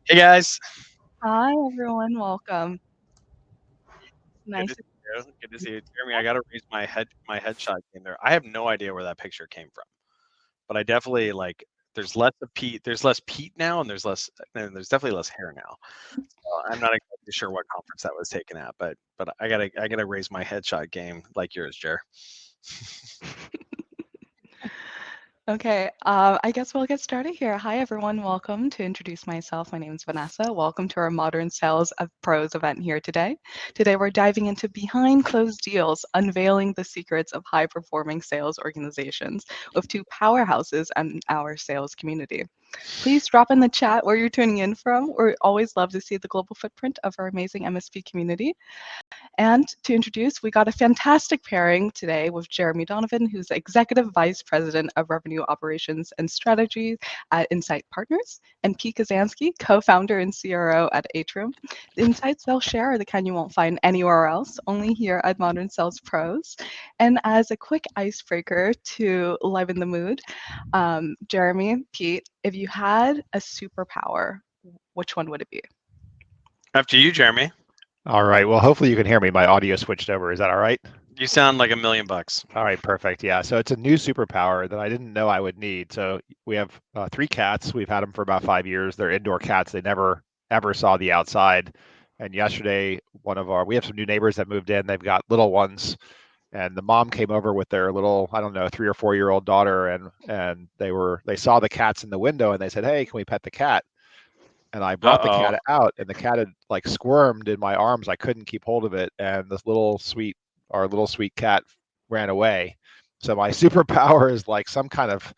Hey guys. Hi, everyone. Welcome. Good to Nice. see you. Good to see you. Jeremy, I gotta raise my headshot game there. I have no idea where that picture came from, but I definitely like there's less Pete now and there's definitely less hair now. I'm not exactly sure what conference that was taken at, but I gotta raise my headshot game like yours, Jer. Okay, I guess we'll get started here. Hi, everyone. Welcome. To introduce myself, my name is Vanessa. Welcome to our Modern Sales of Pros event here today. Today, we're diving into behind closed deals, unveiling the secrets of high performing sales organizations with two powerhouses in our sales community. Please drop in the chat where you're tuning in from. We always love to see the global footprint of our amazing MSP community. And to introduce, we got a fantastic pairing today with Jeremey Donovan, who's Executive Vice President of Revenue Operations and Strategy at Insight Partners, and Pete Kazanjy, co-founder and CRO at Atrium. The insights they'll share are the kind you won't find anywhere else, only here at Modern Sales Pros. And as a quick icebreaker to liven the mood, Jeremy, Pete, if you had a superpower, which one would it be? After you, Jeremy. All right. Well, hopefully you can hear me. My audio switched over. Is that all right? You sound like $1,000,000. All right, perfect. Yeah. So it's a new superpower that I didn't know I would need. So we have three cats. We've had them for about 5 years. They're indoor cats. They never ever saw the outside. And yesterday, we have some new neighbors that moved in. They've got little ones, and the mom came over with their little, I don't know, 3 or 4 year old daughter, and they saw the cats in the window, and they said, "Hey, can we pet the cat?" And I brought the Uh-oh. cat out, and the cat had like squirmed in my arms. I couldn't keep hold of it, and our little sweet cat ran away. So my superpower is like some kind of,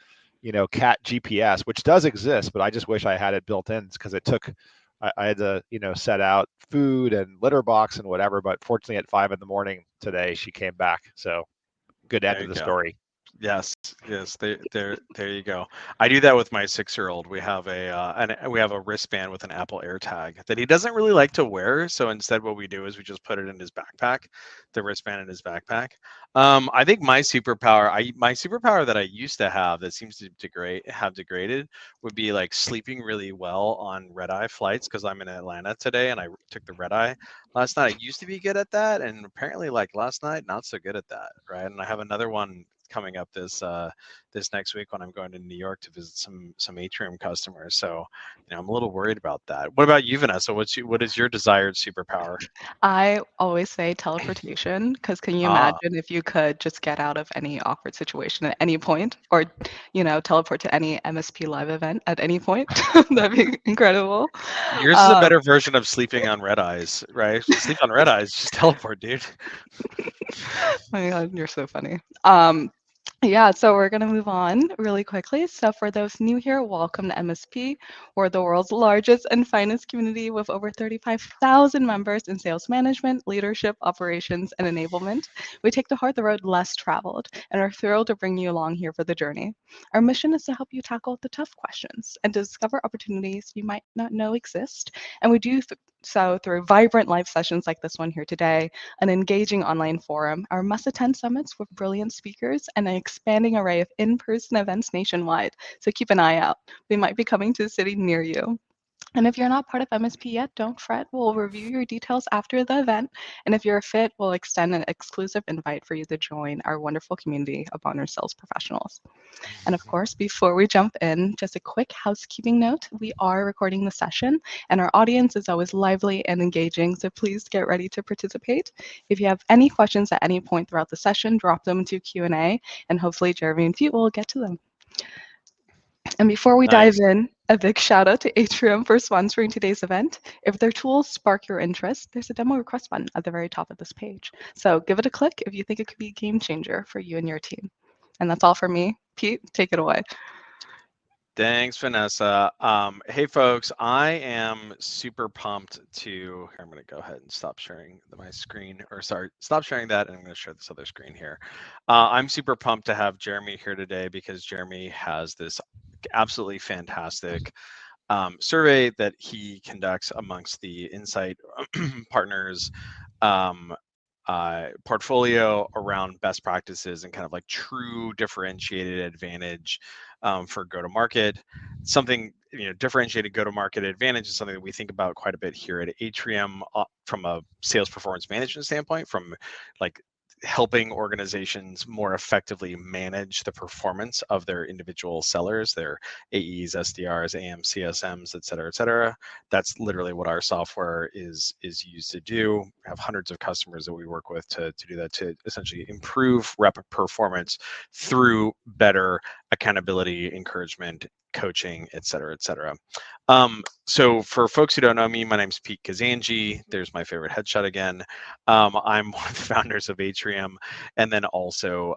cat GPS, which does exist, but I just wish I had it built in because I had to, set out food and litter box and whatever. But fortunately, at 5 in the morning today, she came back. So good end There of you the go. story. Yes, yes, there you go. I do that with my 6-year-old. We have a wristband with an Apple AirTag that he doesn't really like to wear. So instead, what we do is we just put it in his backpack, the wristband in his backpack. I think my superpower that I used to have that seems to have degraded would be like sleeping really well on red eye flights because I'm in Atlanta today and I took the red eye last night. I used to be good at that, and apparently, like last night, not so good at that, right? And I have another one coming up this next week when I'm going to New York to visit some Atrium customers. So, I'm a little worried about that. What about you, Vanessa? What is your desired superpower? I always say teleportation because can you Ah, imagine if you could just get out of any awkward situation at any point or, teleport to any MSP live event at any point? That'd be incredible. yours is a Um, better version of sleeping on red eyes, right? If you sleep on red eyes, just teleport, dude. oh my God, you're so funny. Yeah, so we're going to move on really quickly. So, for those new here, welcome to MSP. We're the world's largest and finest community with over 35,000 members in sales management, leadership, operations, and enablement. We take to heart the road less traveled and are thrilled to bring you along here for the journey. Our mission is to help you tackle the tough questions and to discover opportunities you might not know exist. And we do so through vibrant live sessions like this one here today, an engaging online forum, our must attend summits with brilliant speakers, and an expanding array of in person events nationwide. So keep an eye out. We might be coming to a city near you. And if you're not part of MSP yet, don't fret. We'll review your details after the event. And if you're a fit, we'll extend an exclusive invite for you to join our wonderful community of honor sales professionals. And of course, before we jump in, just a quick housekeeping note. We are recording the session and our audience is always lively and engaging, so please get ready to participate. If you have any questions at any point throughout the session, drop them into Q&A and hopefully Jeremy and Pete will get to them. And before we dive Nice. in, a big shout out to Atrium for sponsoring today's event. If their tools spark your interest, there's a demo request button at the very top of this page. So give it a click if you think it could be a game changer for you and your team. And that's all for me. Pete, take it away. Thanks, Vanessa. Hey, folks, I am super pumped to. I'm going to go ahead and stop sharing my screen, or sorry, stop sharing that, and I'm going to share this other screen here. I'm super pumped to have Jeremy here today because Jeremy has this absolutely fantastic survey that he conducts amongst the Insight partners. Um, portfolio around best practices and kind of like true differentiated advantage for go-to-market. Something, differentiated go-to-market advantage is something that we think about quite a bit here at Atrium from a sales performance management standpoint, from like helping organizations more effectively manage the performance of their individual sellers, their AEs, SDRs, AMs, CSMs, et cetera, et cetera. That's literally what our software is used to do. We have hundreds of customers that we work with to do that, to essentially improve rep performance through better accountability, encouragement, coaching, et cetera, et cetera. So for folks who don't know me, my name's Pete Kazanjy. There's my favorite headshot again. I'm one of the founders of Atrium, and then also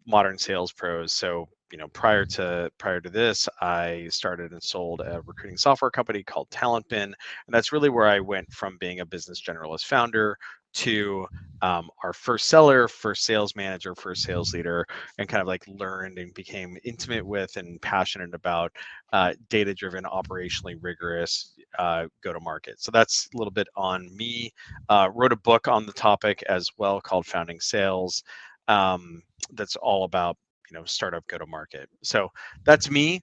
Modern Sales Pros. So prior to this, I started and sold a recruiting software company called TalentBin, and that's really where I went from being a business generalist founder to our first seller, first sales manager, first sales leader, and kind of like learned and became intimate with and passionate about data-driven, operationally rigorous go-to-market. So that's a little bit on me. Wrote a book on the topic as well called Founding Sales. That's all about startup go-to-market. So that's me.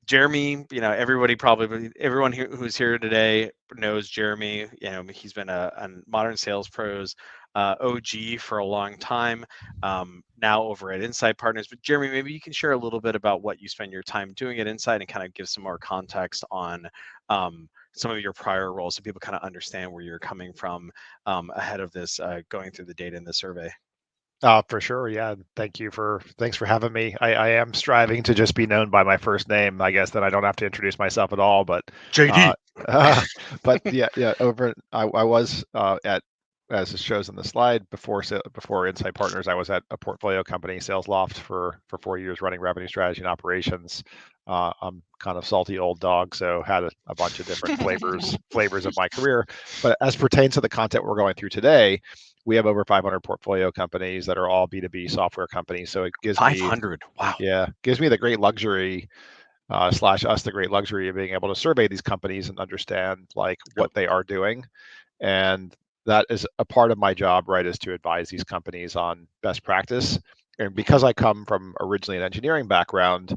Jeremey, everyone who's here today knows Jeremey. He's been a Modern Sales Pros OG for a long time, now over at Insight Partners. But Jeremey, maybe you can share a little bit about what you spend your time doing at Insight and kind of give some more context on some of your prior roles, so people kind of understand where you're coming from ahead of this, going through the data in the survey. For sure. Yeah. Thanks for having me. I am striving to just be known by my first name. I guess that I don't have to introduce myself at all, but JD. But yeah. I was as it shows on the slide before Insight Partners, I was at a portfolio company, SalesLoft, for 4 years running revenue strategy and operations. I'm kind of salty old dog, so had a bunch of different flavors of my career. But as pertains to the content we're going through today, we have over 500 portfolio companies that are all B2B software companies. So it gives 500. Wow. Gives me the great luxury / us the great luxury of being able to survey these companies and understand like what they are doing. And that is a part of my job, right, is to advise these companies on best practice. And because I come from originally an engineering background,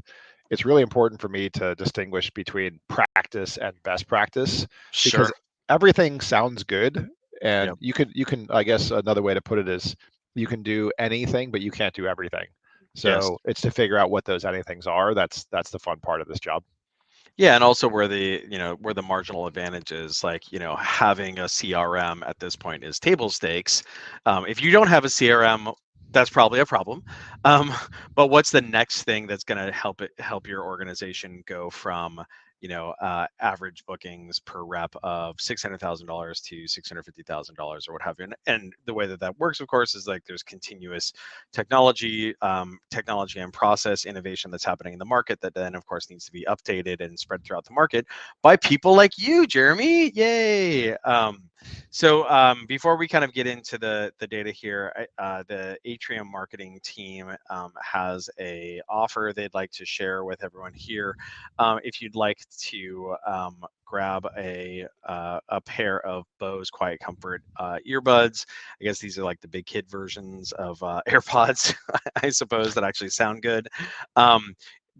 it's really important for me to distinguish between practice and best practice, because everything sounds good. And you can, I guess another way to put it is you can do anything, but you can't do everything. So it's to figure out what those anythings are. That's the fun part of this job. Yeah, and also where the marginal advantage is, like having a CRM at this point is table stakes. If you don't have a CRM, that's probably a problem. But what's the next thing that's going to help your organization go from average bookings per rep of $600,000 to $650,000 or what have you? And the way that works, of course, is like there's continuous technology and process innovation that's happening in the market that then, of course, needs to be updated and spread throughout the market by people like you, Jeremey. Yay! So before we kind of get into the data here, the Atrium marketing team has a offer they'd like to share with everyone here. If you'd like to grab a pair of Bose Quiet Comfort earbuds, I guess these are like the big kid versions of AirPods, I suppose, that actually sound good.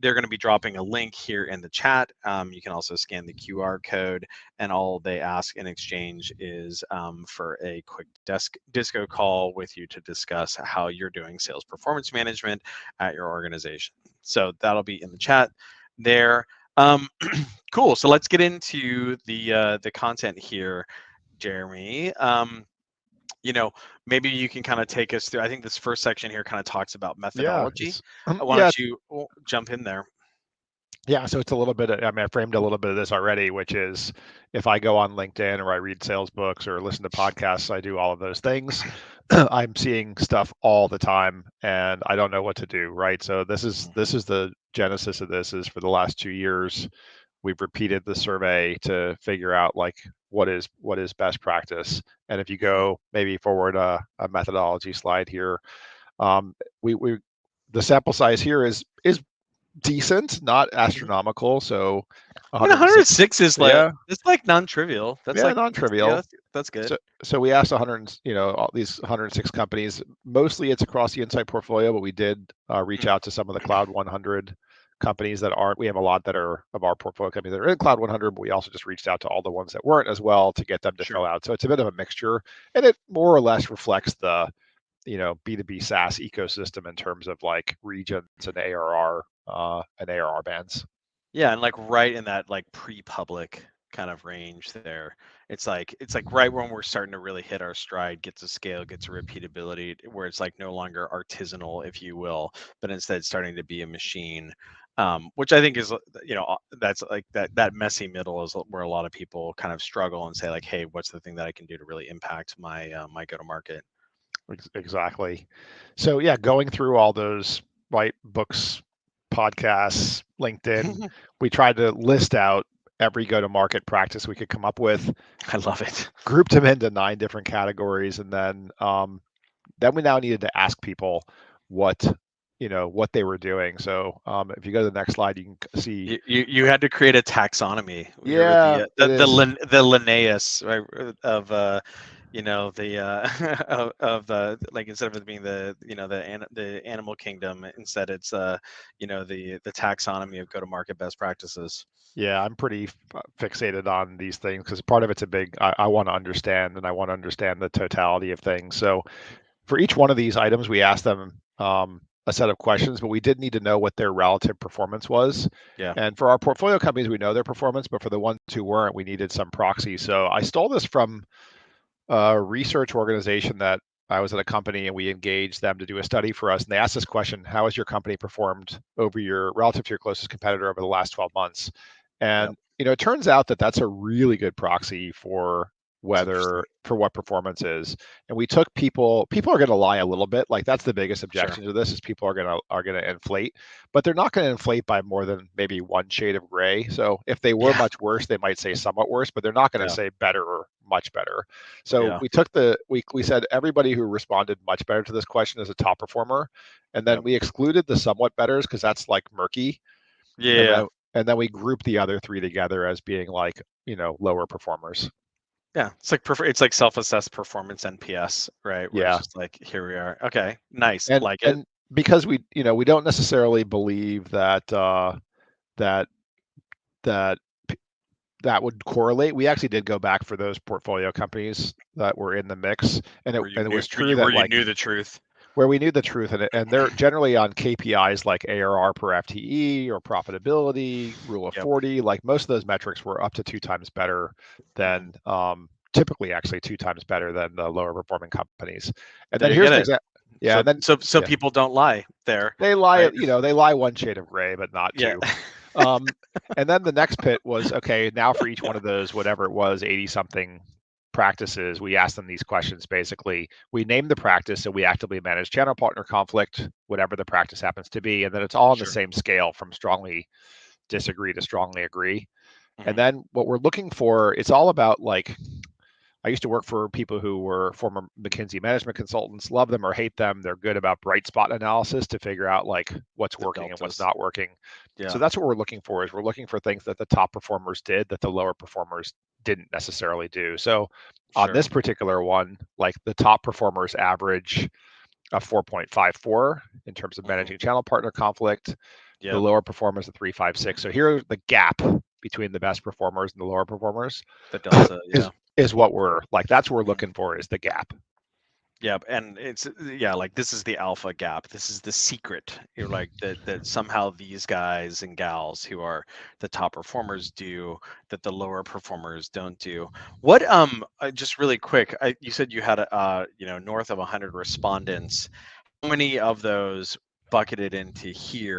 They're going to be dropping a link here in the chat. You can also scan the QR code, and all they ask in exchange is for a quick disco call with you to discuss how you're doing sales performance management at your organization. So that'll be in the chat there. Cool. So let's get into the content here, Jeremey. Maybe you can kind of take us through. I think this first section here kind of talks about methodology. Why don't you jump in there? Yeah, so it's a little bit, I framed a little bit of this already, which is if I go on LinkedIn or I read sales books or listen to podcasts, I do all of those things. I'm seeing stuff all the time and I don't know what to do, right? So this is the genesis of this. Is for the last 2 years, we've repeated the survey to figure out like what is best practice. And if you go maybe forward a methodology slide here, the sample size here is decent, not astronomical. So And 106. 106 is like, Yeah, it's like non-trivial. That's yeah, like, yeah, non-trivial. that's good. So we asked 100, all these 106 companies. Mostly it's across the Insight portfolio, but we did reach out to some of the Cloud 100 companies that aren't. We have a lot that are of our portfolio companies that are in Cloud 100, but we also just reached out to all the ones that weren't as well to get them to Sure. fill out. So it's a bit of a mixture, and it more or less reflects the B2B SaaS ecosystem in terms of like regions and ARR bands. Yeah, and like right in that like pre-public kind of range there. It's like right when we're starting to really hit our stride, get to scale, get to repeatability, where it's like no longer artisanal, if you will, but instead starting to be a machine. Which I think is, that's like that messy middle is where a lot of people kind of struggle and say like, hey, what's the thing that I can do to really impact my go-to-market? Exactly. So yeah, going through all those books, podcasts, LinkedIn, we tried to list out every go-to-market practice we could come up with, I love it. grouped them into 9 different categories, and then we now needed to ask people what what they were doing. So if you go to the next slide, you can see. You had to create a taxonomy. You're with Yeah, it is. the Linnaeus, right, of the of the, like, instead of it being the animal kingdom, instead it's the taxonomy of go-to-market best practices. Yeah, I'm pretty fixated on these things because part of it's a big. I want to understand, and I want to understand the totality of things. So for each one of these items, we asked them a set of questions, but we did need to know what their relative performance was. Yeah. And for our portfolio companies, we know their performance, but for the ones who weren't, we needed some proxy. So I stole this from a research organization that I was at a company, and we engaged them to do a study for us. And they asked this question: how has your company performed relative to your closest competitor over the last 12 months? Yep. And it turns out that that's a really good proxy for It's interesting. what performance is. And we took people are going to lie a little bit. Like, that's the biggest Sure. objection to this, is people are going to inflate, but they're not going to inflate by more than maybe one shade of gray. So if they were Yeah. much worse, they might say somewhat worse, but they're not going to Yeah. say better or much better. So Yeah. we said everybody who responded much better to this question is a top performer, and then Yep. we excluded the somewhat betters because that's like murky, and Yeah. then we grouped the other 3 together as being like lower performers. Yeah. It's like self-assessed performance NPS, right? Where it's Yeah, just like, here we are. Okay. Nice. and Like it. and because we don't necessarily believe that that that that would correlate. We actually did go back for those portfolio companies that were in the mix, and it was true Where that, you like, knew the truth. where we knew the truth, and they're generally on KPIs like ARR per FTE or profitability, rule of Yep. 40. Like, most of those metrics were up to 2 times better Mhm. than typically actually 2 times better than the lower performing companies. And There then you here's get an it. example. Yeah, So and then so yeah, people don't lie there, they lie. right? They lie one shade of gray, but not Yeah. two. And then the next pit was, okay, now for each one of those, whatever it was, 80 something practices, we asked them these questions. Basically, we named the practice, so we actively manage channel partner conflict, whatever the practice happens to be, and then it's all on the Sure. same scale from strongly disagree to strongly agree. And Mhm. then what we're looking for, it's all about, like, I used to work for people who were former McKinsey management consultants. Love them or hate them, they're good about bright spot analysis to figure out, like, what's The working and what's deltas. not working. So Yeah. that's what we're looking for, is we're looking for things that the top performers did that the lower performers didn't necessarily do. So on Sure. this particular one, like, the top performers average a 4.54 in terms of Mhm. managing channel partner conflict. The Yep. lower performers a 3.56. So here's the gap between the best performers and the lower performers. The delta. is Yeah. is what we're like. That's what we're Mhm. looking for, is the gap. Yep. And it's, yeah, like this is the alpha gap. This is the secret. You're like that somehow these guys and gals who are the top performers do that the lower performers don't do. What just really quick, you said you had north of 100 respondents. How many of those bucketed into here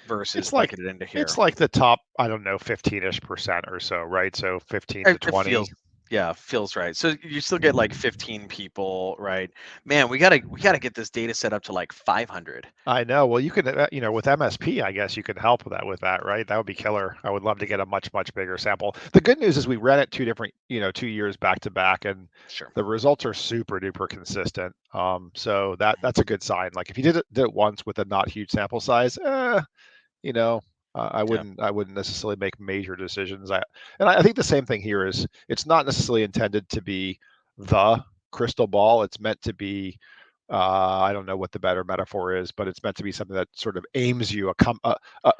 versus It's like bucketed into it's here? like the top, I don't know, 15-ish% or so, right? So 15 to It feels, 20. yeah, feels right. So you still get like 15 people, right? Man, we gotta get this data set up to like 500. I know. Well, you could, with MSP, I guess you could help with that, right? That would be killer. I would love to get a much, much bigger sample. The good news is we ran it 2 years back to back, and Sure. the results are super duper consistent. So that's a good sign. Like, if you did it once with a not huge sample size, I wouldn't necessarily make major decisions. I think the same thing here is it's not necessarily intended to be the crystal ball. It's meant to be, I don't know what the better metaphor is, but it's meant to be something that sort of aims you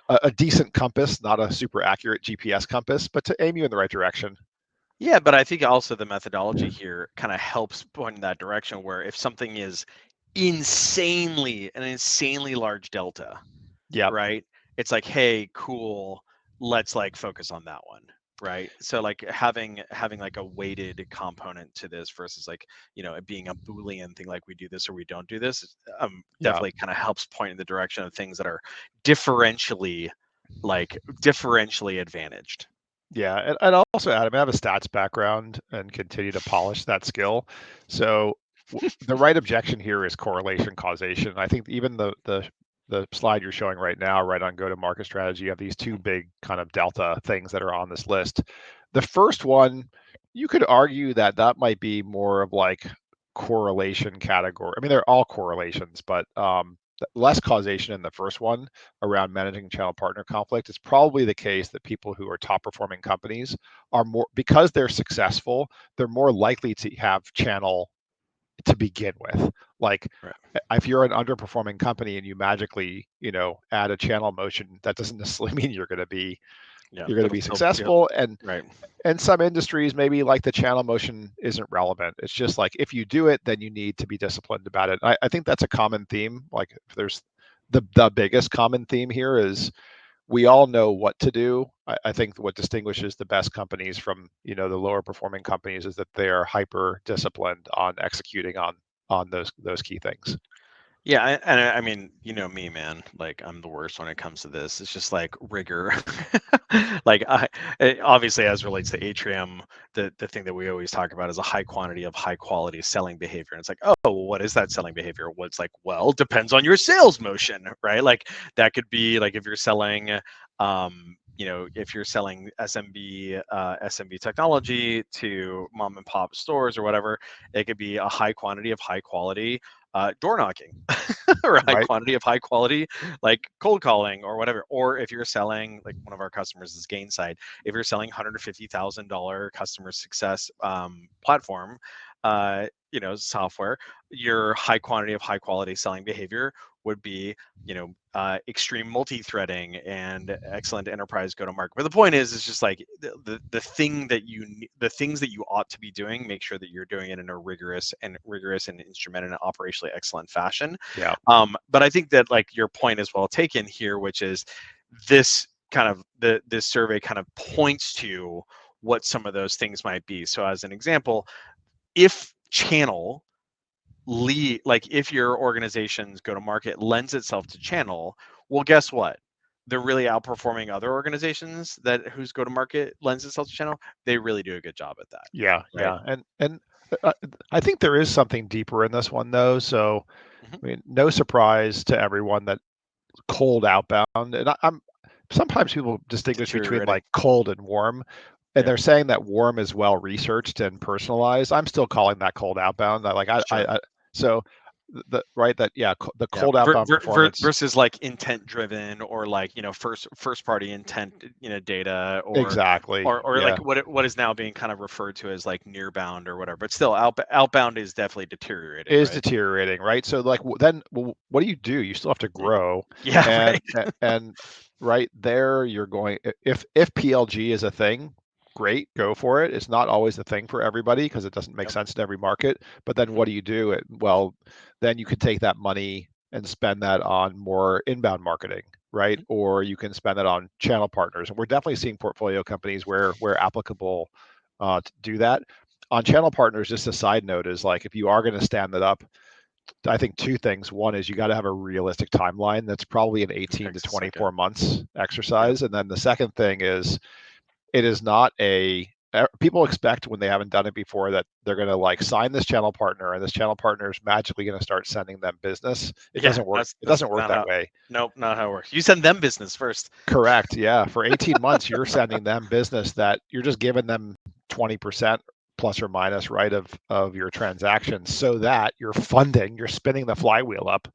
a decent compass, not a super accurate GPS compass, but to aim you in the right direction. Yeah, but I think also the methodology here kind of helps point in that direction where if something is an insanely large delta, Yeah. right? It's like, hey, cool, let's like focus on that one, right? So like having like a weighted component to this versus like, it being a Boolean thing, like we do this or we don't do this, definitely kind of helps point in the direction of things that are differentially advantaged. Yeah, and I'll also add, I have a stats background and continue to polish that skill. So the right objection here is correlation causation. I think even the slide you're showing right now, right on go-to-market strategy, you have these two big kind of delta things that are on this list. The first one, you could argue that might be more of like correlation category. I mean, they're all correlations, but less causation in the first one around managing channel partner conflict. It's probably the case that people who are top performing companies are more, because they're successful, they're more likely to have channel to begin with. Like Right. if you're an underperforming company and you magically, add a channel motion, that doesn't necessarily mean you're going to be successful. And right. and some industries, maybe like the channel motion isn't relevant. It's just like if you do it, then you need to be disciplined about it. I think that's a common theme. Like if there's the biggest common theme here is we all know what to do. I think what distinguishes the best companies from the lower performing companies is that they are hyper disciplined on executing on those key things. Yeah, and I mean, me, man, like I'm the worst when it comes to this. It's just like rigor. Like obviously as relates to Atrium, the thing that we always talk about is a high quantity of high quality selling behavior. And it's like, oh, well, what is that selling behavior? Well, it's like, well, depends on your sales motion, right? Like that could be like if you're selling if you're selling SMB technology to mom and pop stores or whatever, it could be a high quantity of high quality door knocking or a high quantity of high quality like cold calling or whatever. Or if you're selling, like one of our customers is Gainside, if you're selling $150,000 customer success platform software, your high quantity of high quality selling behavior would be extreme multi-threading and excellent enterprise go-to-market. But the point is, it's just like the things that you ought to be doing, make sure that you're doing it in a rigorous and instrumented and operationally excellent fashion. Yeah. But I think that like your point is well taken here, which is this kind of this survey kind of points to what some of those things might be. So as an example, if channel lead, like if your organization's go to market lends itself to channel, well, guess what? They're really outperforming other organizations whose go to market lends itself to channel. They really do a good job at that. Yeah, right? yeah, and I think there is something deeper in this one though. So, I mean, no surprise to everyone that cold outbound, and I'm sometimes people distinguish between like cold and warm. And they're saying that warm is well researched and personalized. I'm still calling that cold outbound. So the cold outbound performance versus like intent driven or like first party intent data or exactly like what is now being kind of referred to as like near bound or whatever. But still, outbound is definitely deteriorating. Deteriorating, right? So like then what do? You still have to grow. Yeah, and right there you're going, if PLG is a thing, great, go for it. It's not always the thing for everybody because it doesn't make sense in every market. But then what do you do? Well, then you could take that money and spend that on more inbound marketing, right? Or you can spend it on channel partners. And we're definitely seeing portfolio companies where applicable to do that. On channel partners, just a side note is like if you are going to stand that up, I think two things. One is you got to have a realistic timeline. That's probably an 18 to 24 months exercise. And then the second thing is it is not people expect when they haven't done it before that they're going to like sign this channel partner and this channel partner is magically going to start sending them business. It doesn't work. It doesn't work that way. Nope, not how it works. You send them business first. Correct. Yeah. For 18 months, you're sending them business that you're just giving them 20% plus or minus, right, of your transactions so that you're spinning the flywheel up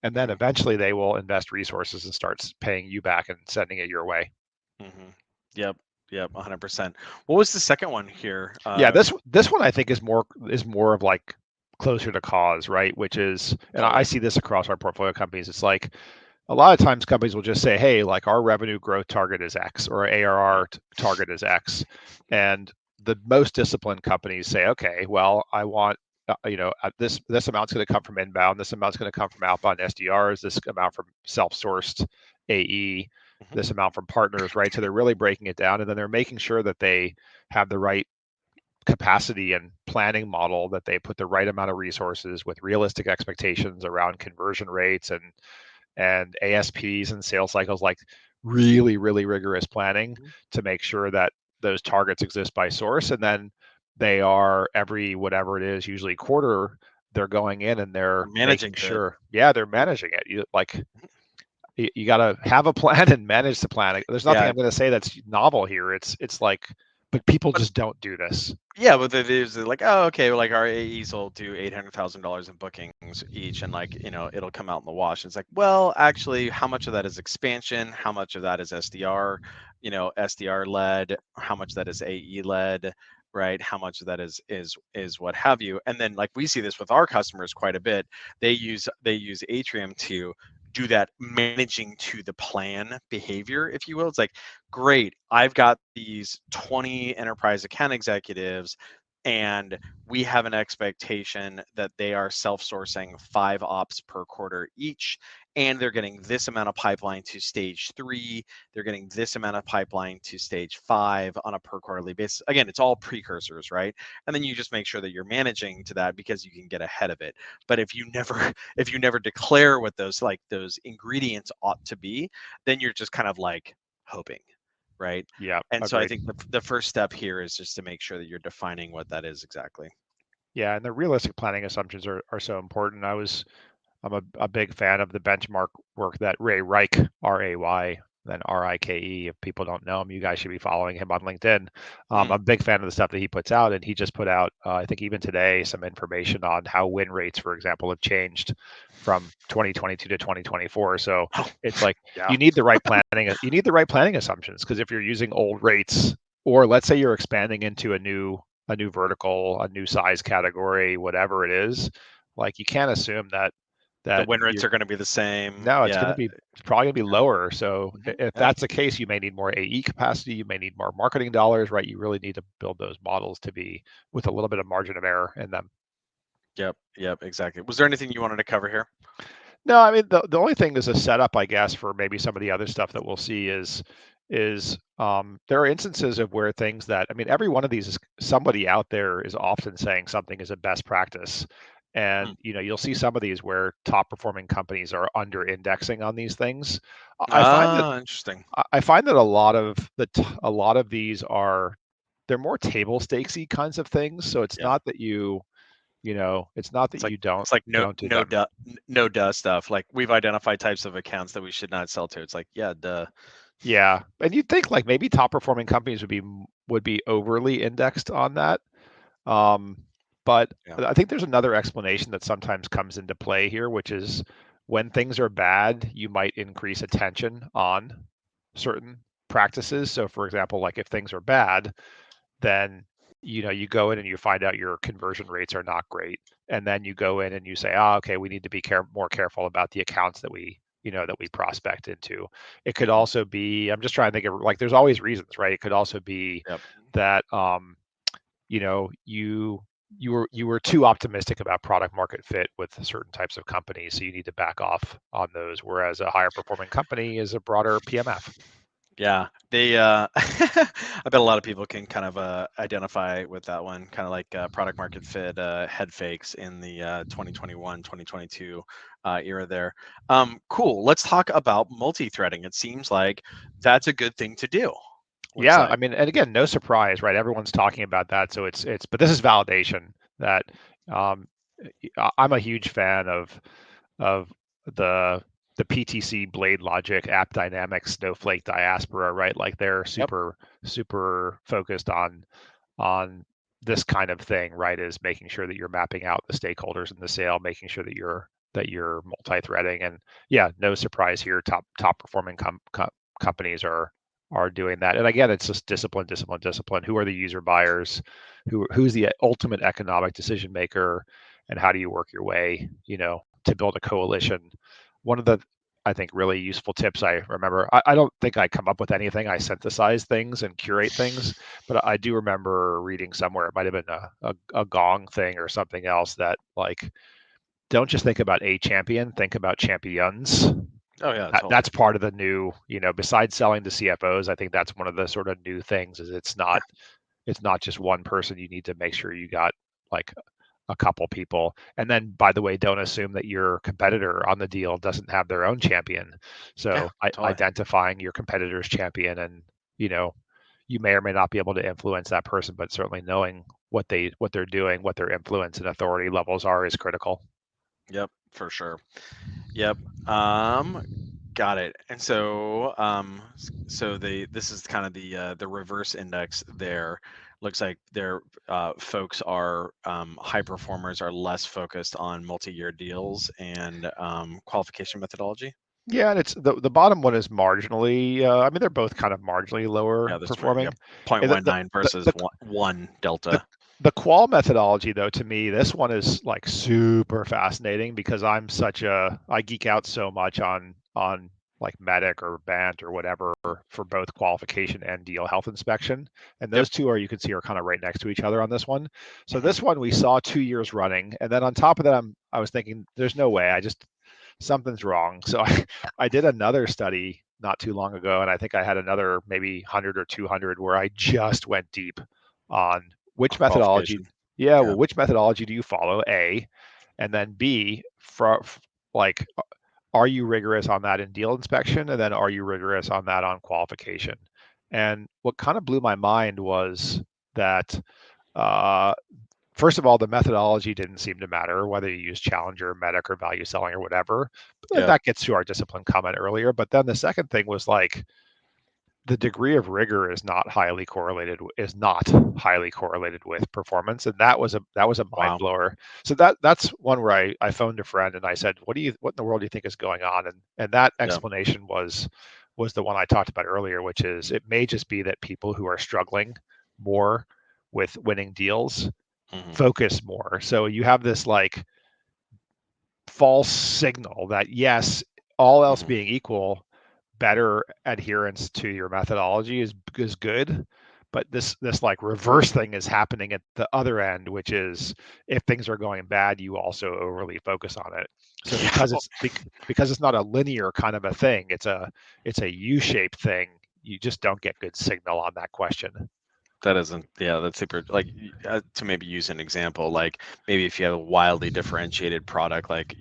and then eventually they will invest resources and start paying you back and sending it your way. Yep. 100%. What was the second one here? Yeah, this one I think is more of like closer to cause, right? Which is, and I see this across our portfolio companies. It's like a lot of times companies will just say, hey, like our revenue growth target is X or ARR target is X. And the most disciplined companies say, okay, well, I want, this amount's going to come from inbound, this amount's going to come from outbound SDRs, this amount from self-sourced AE, this amount from partners, right? So they're really breaking it down, and then they're making sure that they have the right capacity and planning model, that they put the right amount of resources with realistic expectations around conversion rates and ASPs and sales cycles, like really, really rigorous planning to make sure that those targets exist by source. And then they are every whatever it is, usually quarter, they're going in and they're making sure, they're managing it. You got to have a plan and manage the plan. There's nothing I'm going to say that's novel here. It's like, but people just don't do this. Yeah, but there's like, oh, okay, well, like our AEs will do $800,000 in bookings each, and like, it'll come out in the wash. It's like, well, actually, how much of that is expansion? How much of that is SDR? SDR led? How much of that is AE led? Right? How much of that is what have you? And then like we see this with our customers quite a bit. They use Atrium to do that managing to the plan behavior, if you will. It's like, great, I've got these 20 enterprise account executives, and we have an expectation that they are self-sourcing 5 ops per quarter each, and they're getting this amount of pipeline to stage 3, they're getting this amount of pipeline to stage 5 on a per quarterly basis. Again, it's all precursors, right? And then you just make sure that you're managing to that because you can get ahead of it. But if you never declare what those ingredients ought to be, then you're just kind of like hoping, right? Yeah. And so I think the first step here is just to make sure that you're defining what that is exactly. Yeah, and the realistic planning assumptions are so important. I'm a big fan of the benchmark work that Ray Reich, R-A-Y, then R-I-K-E. If people don't know him, you guys should be following him on LinkedIn. I'm a big fan of the stuff that he puts out, and he just put out, I think even today, some information on how win rates, for example, have changed from 2022 to 2024. So it's like you need the right planning. You need the right planning assumptions, because if you're using old rates, or let's say you're expanding into a new vertical, a new size category, whatever it is, like you can't assume that the win rates are going to be the same. No, it's probably going to be lower. So if that's the case, you may need more AE capacity, you may need more marketing dollars, right? You really need to build those models to be with a little bit of margin of error in them. Yep, exactly. Was there anything you wanted to cover here? No, I mean, the only thing is a setup, I guess, for maybe some of the other stuff that we'll see is there are instances of where things that, I mean, every one of these is somebody out there is often saying something is a best practice. And you'll see some of these where top performing companies are under indexing on these things. I find that interesting. I find that a lot of these they're more table stakesy kinds of things. So it's not that you don't. It's like no duh stuff. Like we've identified types of accounts that we should not sell to. It's like, yeah, duh. Yeah, and you'd think like maybe top performing companies would be overly indexed on that. But I think there's another explanation that sometimes comes into play here, which is when things are bad, you might increase attention on certain practices. So for example, like if things are bad, then you go in and you find out your conversion rates are not great. And then you go in and you say, okay, we need to be more careful about the accounts that we prospect into. It could also be, I'm just trying to think of, like, there's always reasons, right? It could also be that you were too optimistic about product market fit with certain types of companies, so you need to back off on those, whereas a higher performing company is a broader PMF. Yeah, they I bet a lot of people can kind of identify with that one, kind of like product market fit head fakes in the 2021 2022 era there. Cool, let's talk about multi-threading. It seems like that's a good thing to do. Yeah, I mean, and again, no surprise, right? Everyone's talking about that, so it's but this is validation that I'm a huge fan of the PTC, Blade Logic, App Dynamics, Snowflake, Diaspora, right? Like they're super focused on this kind of thing, right? Is making sure that you're mapping out the stakeholders in the sale, making sure that you're that you're multi-threading. And yeah, no surprise here, top performing companies are doing that. And again, it's just discipline. Who are the user buyers? Who's the ultimate economic decision maker? And how do you work your way, to build a coalition? One of the, I think, really useful tips I remember, I don't think I come up with anything. I synthesize things and curate things, but I do remember reading somewhere, it might have been a Gong thing or something else, that like, don't just think about a champion, think about champions. Oh yeah, totally. That's part of the new, besides selling to CFOs, I think that's one of the sort of new things, is it's not just one person. You need to make sure you got like a couple people. And then, by the way, don't assume that your competitor on the deal doesn't have their own champion. So totally. identifying your competitor's champion, and you may or may not be able to influence that person, but certainly knowing what they're doing, what their influence and authority levels are, is critical. Yep, for sure. Yep. Got it. And so, this is kind of the reverse index there. Looks like their folks are high performers are less focused on multi-year deals and qualification methodology. Yeah, and it's the bottom one is marginally. I mean, they're both kind of marginally lower Yeah, that's right. performing. Yep. And 0.19 versus the, one delta. the qual methodology, though, to me, this one is like super fascinating, because I geek out so much on like MEDDIC or BANT or whatever for both qualification and deal health inspection. And those two you can see are kind of right next to each other on this one. So this one we saw 2 years running, and then on top of that, I was thinking, there's no way, something's wrong. So I did another study not too long ago, and I think I had another maybe 100 or 200 where I just went deep on which methodology. Yeah, well, which methodology do you follow? A, and then B, like, are you rigorous on that in deal inspection, and then are you rigorous on that on qualification? And what kind of blew my mind was that, first of all, the methodology didn't seem to matter, whether you use Challenger, MEDDIC, or value selling or whatever. That gets to our discipline comment earlier. But then the second thing was like, the degree of rigor is not highly correlated with performance, and that was a mind blower. So that's one where I phoned a friend and I said, what in the world do you think is going on? And that explanation was the one I talked about earlier, which is, it may just be that people who are struggling more with winning deals focus more. So you have this like false signal that, yes, all else being equal, better adherence to your methodology is good, but this like reverse thing is happening at the other end, which is, if things are going bad, you also overly focus on it. So because it's not a linear kind of a thing, it's a U-shaped thing, you just don't get good signal on that question. That isn't, that's super, like, to maybe use an example, like maybe if you have a wildly differentiated product, like,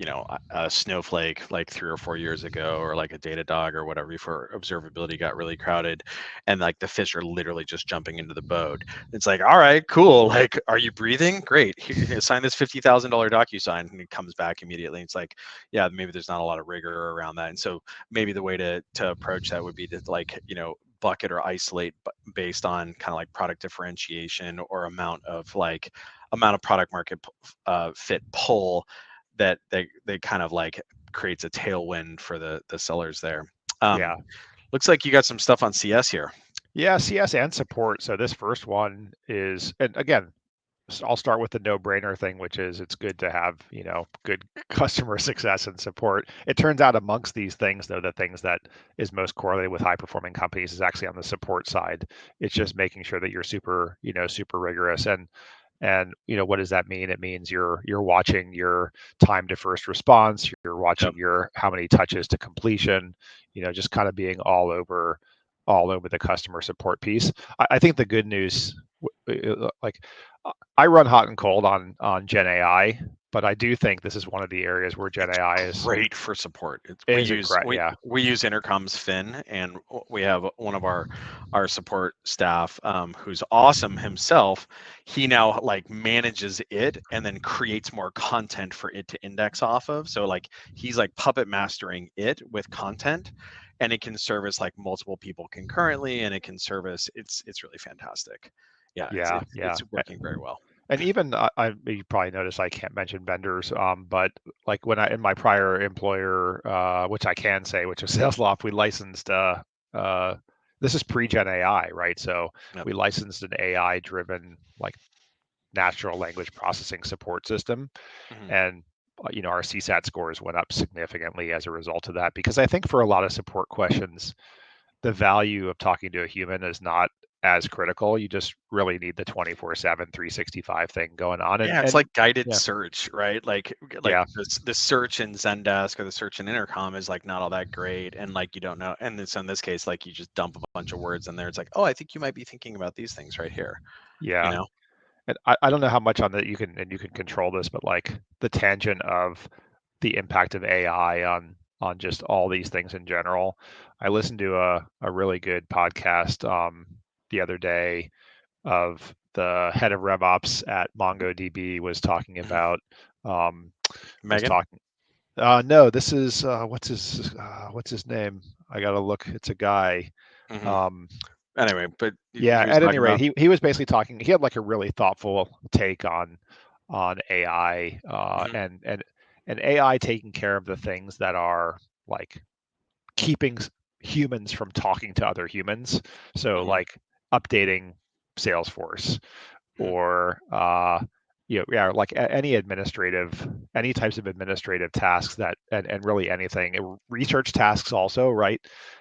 a Snowflake, like 3 or 4 years ago, or like a Datadog or whatever, before observability got really crowded, and like the fish are literally just jumping into the boat. It's like, all right, cool. Like, are you breathing? Great. Here, sign this $50,000 DocuSign, and it comes back immediately. It's like, yeah, maybe there's not a lot of rigor around that. And so maybe the way to approach that would be to, like, bucket or isolate based on kind of like product differentiation or amount of product market fit pull, that they kind of like creates a tailwind for the sellers there. Looks like you got some stuff on CS here. Yeah, CS and support. So this first one is, and again, I'll start with the no-brainer thing, which is, it's good to have, good customer success and support. It turns out amongst these things, though, the things that is most correlated with high-performing companies is actually on the support side. It's just making sure that you're super rigorous. And what does that mean? It means you're watching your time to first response. You're watching your how many touches to completion. Just kind of being all over the customer support piece. I think the good news, like, I run hot and cold on Gen AI, but I do think this is one of the areas where Gen AI is great for support. We use Intercom's Fin, and we have one of our support staff who's awesome himself. He now like manages it and then creates more content for it to index off of. So like, he's like puppet mastering it with content, and it can service like multiple people concurrently, and it can service, it's really fantastic. It's working very well. And even you probably noticed I can't mention vendors, but like when in my prior employer, which I can say, which is SalesLoft, we licensed. This is pre-gen AI, right? So Yep. we licensed an AI-driven like natural language processing support system, and our CSAT scores went up significantly as a result of that. Because I think for a lot of support questions, the value of talking to a human is not as critical. You just really need the 24/7, 365 thing going on. Yeah, it's like guided Yeah, search, right? Like yeah, the search in Zendesk or the search in Intercom is like not all that great, and like you don't know. And in this case, like you just dump a bunch of words in there. It's like, oh, I think you might be thinking about these things right here. You yeah. know? And I don't know how much on that you can control this, but like the tangent of the impact of AI on just all these things in general. I listened to a really good podcast the other day of the head of RevOps at MongoDB was talking about um, was Megan. talking. No, this is what's his name? I gotta look. It's a guy. hmm Um, Anyway, but yeah. he was At any talking rate, about. he was basically talking. He had like a really thoughtful take on AI Mhm, and AI taking care of the things that are like keeping humans from talking to other humans. So mhm, like updating Salesforce mhm, or like any types of administrative tasks that and really anything research tasks also, right?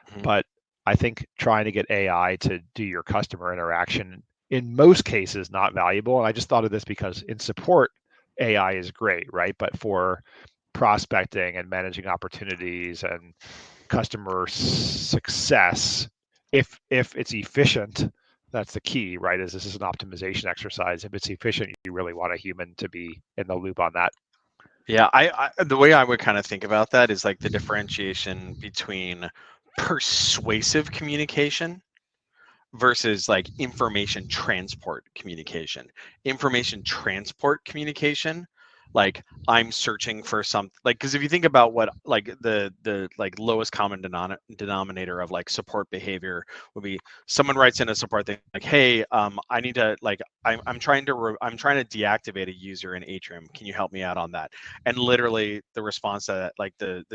mhm, But I think trying to get AI to do your customer interaction in most cases not valuable. And I just thought of this because in support AI is great, right? But for prospecting and managing opportunities and customer success, if it's efficient, that's the key, right? Is this is an optimization exercise. If it's efficient, you really want a human to be in the loop on that. Yeah, the way I would kind of think about that is like the differentiation between persuasive communication versus like information transport communication. Information transport communication, like I'm searching for some like because if you think about what like the like lowest common denominator of like support behavior would be someone writes in a support thing like, hey, I need to like I'm trying to I'm trying to deactivate a user in Atrium. Can you help me out on that? And literally the response to that, like the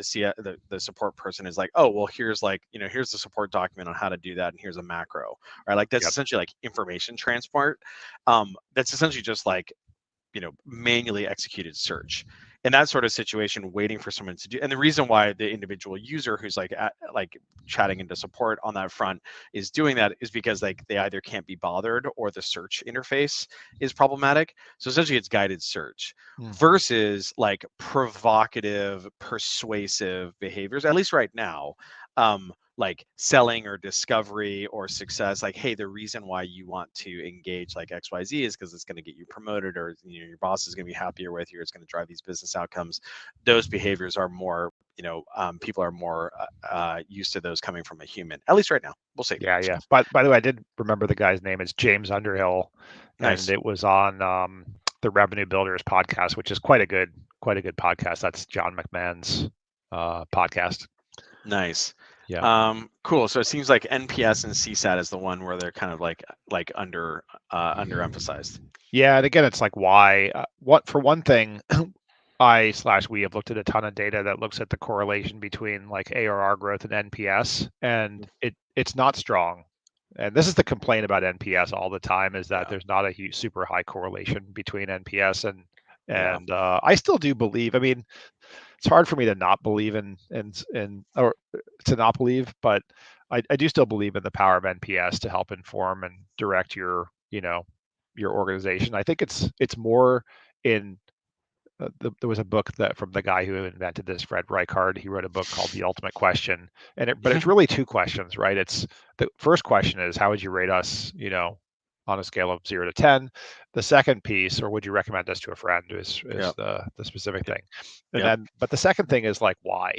support person is like, oh well, here's like here's the support document on how to do that, and here's a macro, right? Like that's Yep. essentially like information transport. That's essentially just like manually executed search. In that sort of situation, waiting for someone to do, and the reason why the individual user who's like chatting into support on that front is doing that is because like they either can't be bothered or the search interface is problematic. So essentially it's guided search versus like provocative, persuasive behaviors, at least right now. Like selling or discovery or success, like, hey, the reason why you want to engage like XYZ is because it's going to get you promoted, or your boss is going to be happier with you, it's going to drive these business outcomes. Those behaviors are more, people are more used to those coming from a human, at least right now. We'll see. Yeah, So yeah. But by the way, I did remember the guy's name is James Underhill, and nice. it was on the Revenue Builders podcast, which is quite a good podcast. That's John McMahon's podcast. Nice. Yeah. Cool. So it seems like NPS and CSAT is the one where they're kind of like underemphasized. Yeah, and again, it's like why? What for one thing, we have looked at a ton of data that looks at the correlation between like ARR growth and NPS, and it's not strong. And this is the complaint about NPS all the time is that Yeah. there's not a huge, super high correlation between NPS Yeah. and I still do believe. I mean, it's hard for me to not believe or to not believe, but I do still believe in the power of NPS to help inform and direct your your organization. I think it's more in there was a book that from the guy who invented this, Fred Reichard. He wrote a book called The Ultimate Question, but it's really two questions, right? It's the first question is how would you rate us, on a scale of 0 to 10? The second piece, or would you recommend us to a friend, is Yeah. the specific thing, and Yeah. then but the second thing is like why.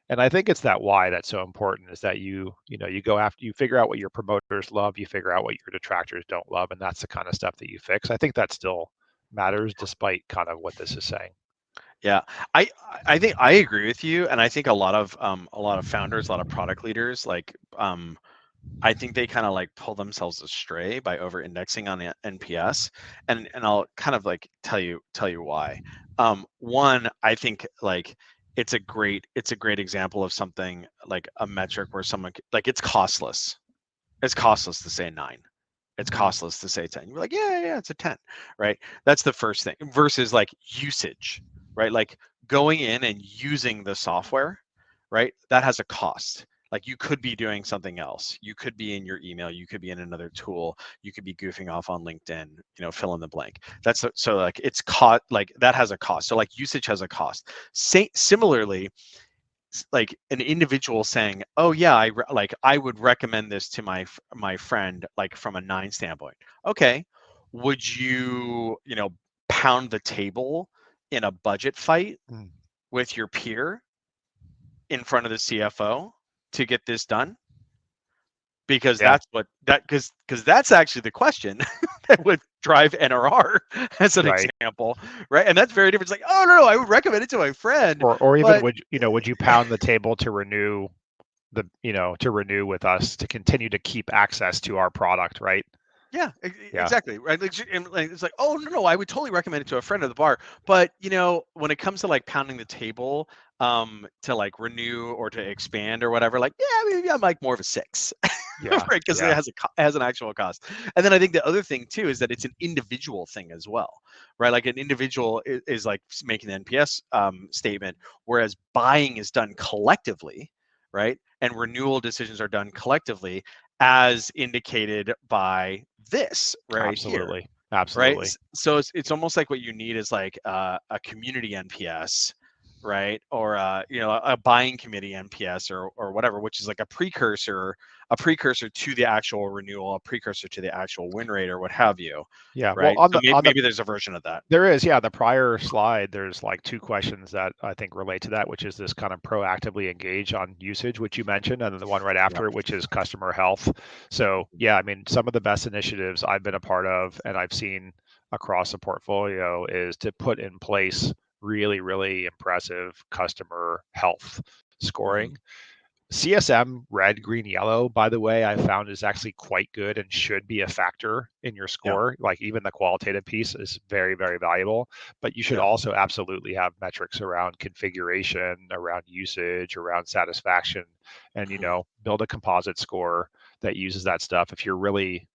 And I think it's that why that's so important is that you go after, you figure out what your promoters love, you figure out what your detractors don't love, and that's the kind of stuff that you fix. I think that still matters despite kind of what this is saying. Yeah, I I think I agree with you, and I think a lot of founders, a lot of product leaders, like I think they kind of like pull themselves astray by over indexing on the NPS, and I'll kind of like tell you why. One, I think like it's a great example of something like a metric where someone like it's costless. It's costless to say 9. It's costless to say 10. You're like, yeah, it's a 10, right? That's the first thing. Versus like usage, right? Like going in and using the software, right? That has a cost. Like you could be doing something else. You could be in your email. You could be in another tool. You could be goofing off on LinkedIn. Fill in the blank. That's so like it's like that has a cost. So like usage has a cost. Similarly, like an individual saying, "Oh yeah, I would recommend this to my friend," like from a 9 standpoint. Okay, would you pound the table in a budget fight with your peer in front of the CFO to get this done? Because Yeah. because that's actually the question that would drive NRR as an Right. example, right? And that's very different. It's like, oh no, I would recommend it to my friend, Or even but would you pound the table to renew with us to continue to keep access to our product, right? yeah, Yeah. exactly, right? Like, it's like, oh no, I would totally recommend it to a friend at the bar. But when it comes to like pounding the table, to like renew or to expand or whatever, like, yeah, maybe I'm like more of a 6, Yeah. right? Because Yeah. it has an actual cost. And then I think the other thing too is that it's an individual thing as well, right? Like an individual is like making the NPS statement, whereas buying is done collectively, right? And renewal decisions are done collectively, as indicated by this right here, Absolutely. right? Absolutely. So it's almost like what you need is like a community NPS, right? Or a buying committee NPS or whatever, which is like a precursor to the actual renewal, a precursor to the actual win rate or what have you, Yeah. Well, right? So maybe there's a version of that. there is, yeah, the prior slide, there's like 2 questions that I think relate to that, which is this kind of proactively engage on usage, which you mentioned, and then the one right Yeah. after it, which is customer health. So yeah, I mean, some of the best initiatives I've been a part of and I've seen across the portfolio is to put in place really, really impressive customer health scoring. CSM red, green, yellow, by the way, I found is actually quite good and should be a factor in your Yeah. score. Like even the qualitative piece is very, very valuable. But you should Yeah. also absolutely have metrics around configuration, around usage, around satisfaction, and build a composite score that uses that stuff. If you're really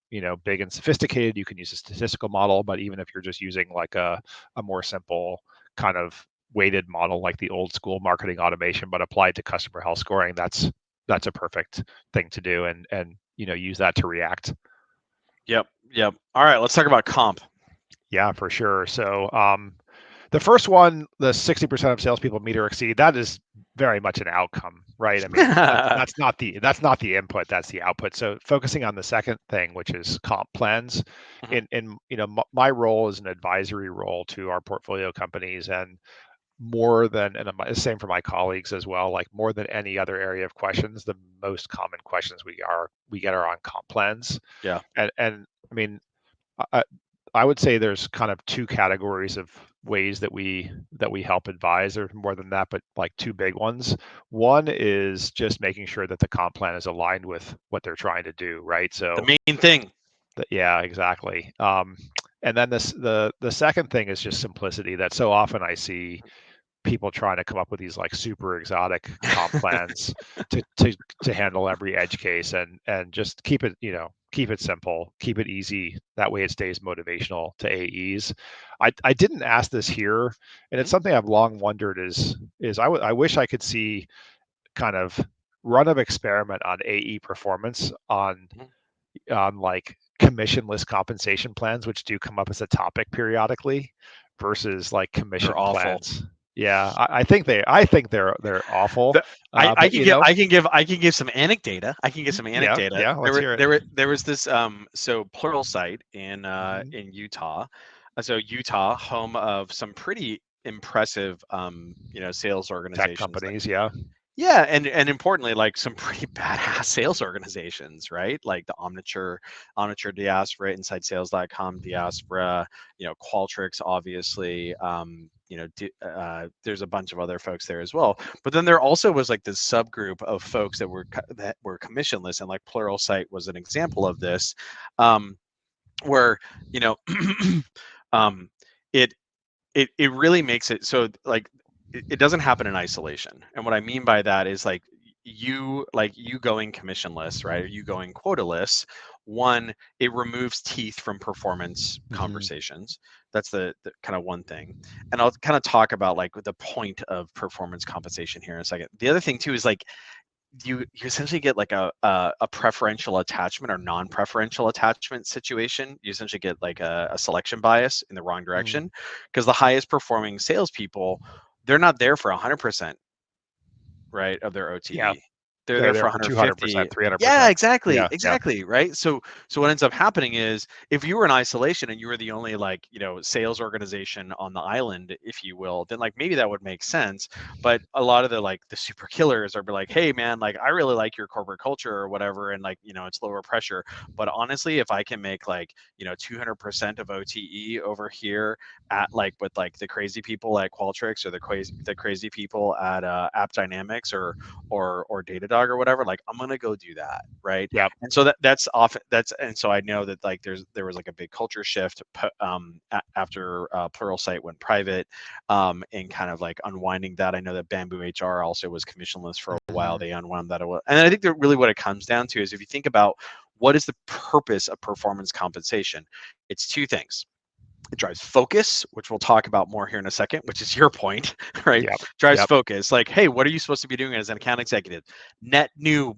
big and sophisticated, you can use a statistical model. But even if you're just using like a more simple kind of weighted model like the old school marketing automation but applied to customer health scoring, that's a perfect thing to do, and use that to react. Yep. All right, let's talk about comp. Yeah, for sure. So the first one, the 60% of salespeople meet or exceed, that is very much an outcome, right? I mean, that's not the input, that's the output. So focusing on the second thing, which is comp plans, in my role is an advisory role to our portfolio companies, and more than, and the same for my colleagues as well, like more than any other area of questions, the most common questions we get are on comp plans. Yeah. And I mean, I, I would say there's kind of 2 categories of ways that we help advise. There's more than that, but like 2 big ones. One is just making sure that the comp plan is aligned with what they're trying to do, right? So The main thing. yeah, exactly. And then the second thing is just simplicity. That so often I see people trying to come up with these like super exotic comp plans to handle every edge case, and just keep it simple, keep it easy. That way it stays motivational to AEs. I didn't ask this here, and it's something I've long wondered is I wish I could see kind of run of experiment on AE performance on like commissionless compensation plans, which do come up as a topic periodically, versus like They're commission awful. plans. Yeah, I think they're awful. I But can give some anecdata. yeah, let's hear it. There was this so Pluralsight in Utah. So Utah, home of some pretty impressive sales Tech organizations. companies, yeah. Yeah, and importantly, like some pretty badass sales organizations, right? Like the Omniture diaspora, inside sales.com diaspora, Qualtrics, obviously. There's a bunch of other folks there as well. But then there also was like this subgroup of folks that were commissionless, and like Pluralsight was an example of this, where um, it it really makes it so like it doesn't happen in isolation. And what I mean by that is like you going commissionless, right? Or you going quotaless. One, it removes teeth from performance conversations. That's the kind of one thing. And I'll kind of talk about like the point of performance compensation here in a second. The other thing too is like you essentially get like a preferential attachment or non-preferential attachment situation. You essentially get like a selection bias in the wrong direction, because the highest performing salespeople, they're not there for 100%, right, of their OTE. Yeah. They're They're there for there for 200%, 150. 300%. Yeah, exactly, Yeah. exactly, right? So what ends up happening is if you were in isolation and you were the only like, sales organization on the island, if you will, then like maybe that would make sense. But a lot of the like the super killers are like, hey man, like I really like your corporate culture or whatever, and like, it's lower pressure. But honestly, if I can make like, 200% of OTE over here at like with like the crazy people at Qualtrics, or the crazy people at App Dynamics or Datadog or whatever, like I'm gonna go do that, right? Yep. And so and so I know that like there was like a big culture shift after Pluralsight went private, and kind of like unwinding that. I know that Bamboo HR also was commissionless for a while. They unwound that, and I think that really what it comes down to is if you think about what is the purpose of performance compensation, it's two things. It drives focus, which we'll talk about more here in a second, which is your point, right? Yep. Drives Yep. focus. Like, hey, what are you supposed to be doing as an account executive? Net new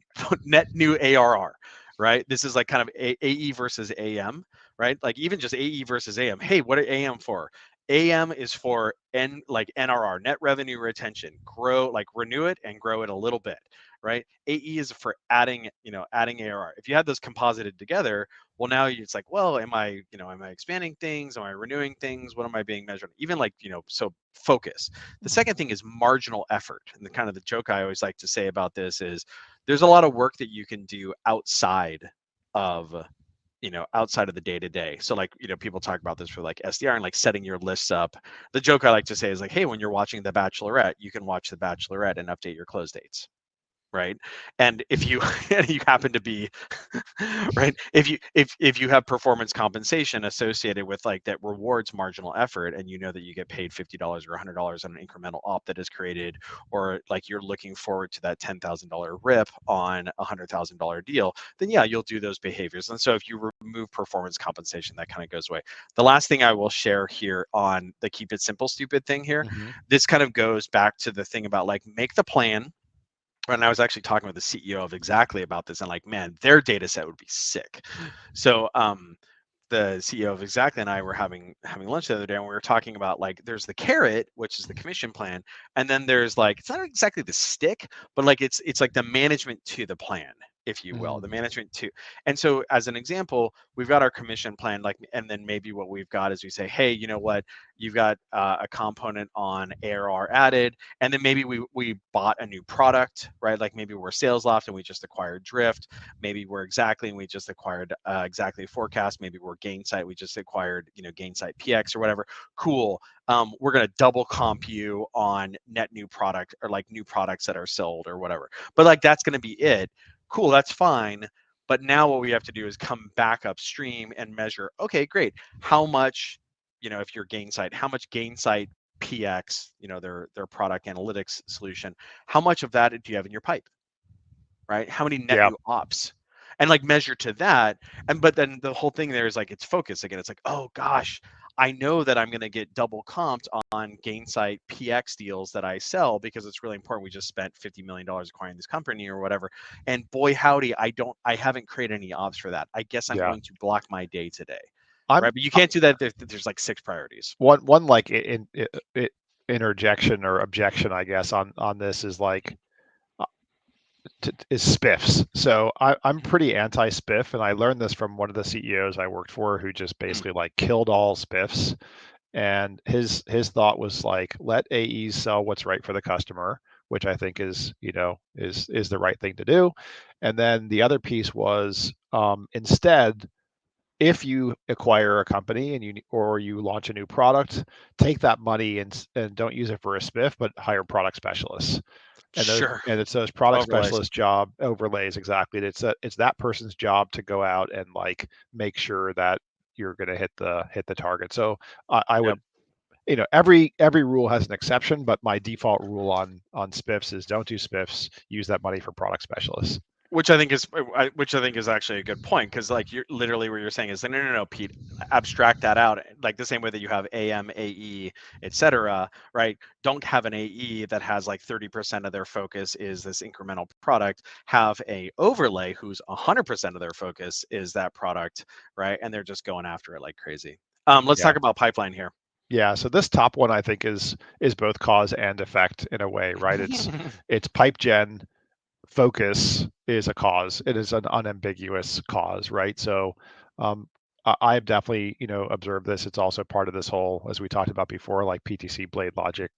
ARR, right? This is like kind of AE versus AM, right? Like even just AE versus AM. Hey, what are AM for? AM is for NRR, net revenue retention. Grow, like renew it and grow it a little bit, right? AE is for adding ARR. If you had those composited together, well, now it's like, well, am I expanding things? Am I renewing things? What am I being measured? Even like, so focus. The second thing is marginal effort. And the kind of the joke I always like to say about this is there's a lot of work that you can do outside of the day to day. So like, people talk about this for like SDR and like setting your lists up. The joke I like to say is like, hey, when you're watching The Bachelorette, you can watch The Bachelorette and update your close dates. Right. And if you you happen to be right, if you have performance compensation associated with like that rewards marginal effort, and you know that you get paid $50 or $100 on an incremental op that is created, or like you're looking forward to that $10,000 rip on a $100,000 deal, then yeah, you'll do those behaviors. And so if you remove performance compensation, that kind of goes away. The last thing I will share here on the keep it simple stupid thing here, this kind of goes back to the thing about like make the plan. And I was actually talking with the CEO of Exactly about this, and like, man, their data set would be sick. So the CEO of Exactly and I were having lunch the other day, and we were talking about like there's the carrot, which is the commission plan, and then there's like it's not exactly the stick, but like it's like the management to the plan, if you will, the management to. And so as an example, we've got our commission plan, like, and then maybe what we've got is we say, hey, you know what, you've got a component on ARR added, and then maybe we bought a new product, right? Like maybe we're SalesLoft and we just acquired Drift, maybe we're Exactly and we just acquired Exactly Forecast, maybe we're Gainsight, we just acquired Gainsight PX or whatever. Cool. We're going to double comp you on net new product, or like new products that are sold or whatever. But like that's going to be it. Cool, that's fine. But now what we have to do is come back upstream and measure, okay, great. How much, if you're Gainsight, how much Gainsight PX, their product analytics solution, how much of that do you have in your pipe? Right? How many net new ops? And like measure to that. But then the whole thing there is like it's focus again. It's like, oh gosh, I know that I'm going to get double comped on Gainsight PX deals that I sell because it's really important. We just spent $50 million acquiring this company or whatever. And boy, howdy, I haven't created any ops for that. I guess I'm going to block my day today. Right. But you can't do that. There's like 6 priorities. One like interjection or objection, I guess, on this is like, is spiffs. So I'm pretty anti-spiff, and I learned this from one of the CEOs I worked for who just basically like killed all spiffs. And his thought was like, let AEs sell what's right for the customer. which I think is is the right thing to do. And then the other piece was instead, if you acquire a company and you launch a new product, take that money and don't use it for a spiff, but hire product specialists. Sure. It's those product Overlays. specialist job overlays, exactly. It's that person's job to go out and like make sure that you're going to hit the target. So I would, every rule has an exception, but my default rule on spiffs is don't do spiffs. Use that money for product specialists. Which I think is actually a good point, because like you're literally what you're saying is no, Pete, abstract that out, like the same way that you have AM, AE, etc. Right? Don't have an AE that has like 30% of their focus is this incremental product. Have a overlay whose 100% of their focus is that product, right? And they're just going after it like crazy. Let's talk about pipeline here. Yeah, so this top one I think is both cause and effect in a way, right? It's pipe gen focus is a cause. It is an unambiguous cause, right? So I've definitely, observed this. It's also part of this whole, as we talked about before, like PTC blade logic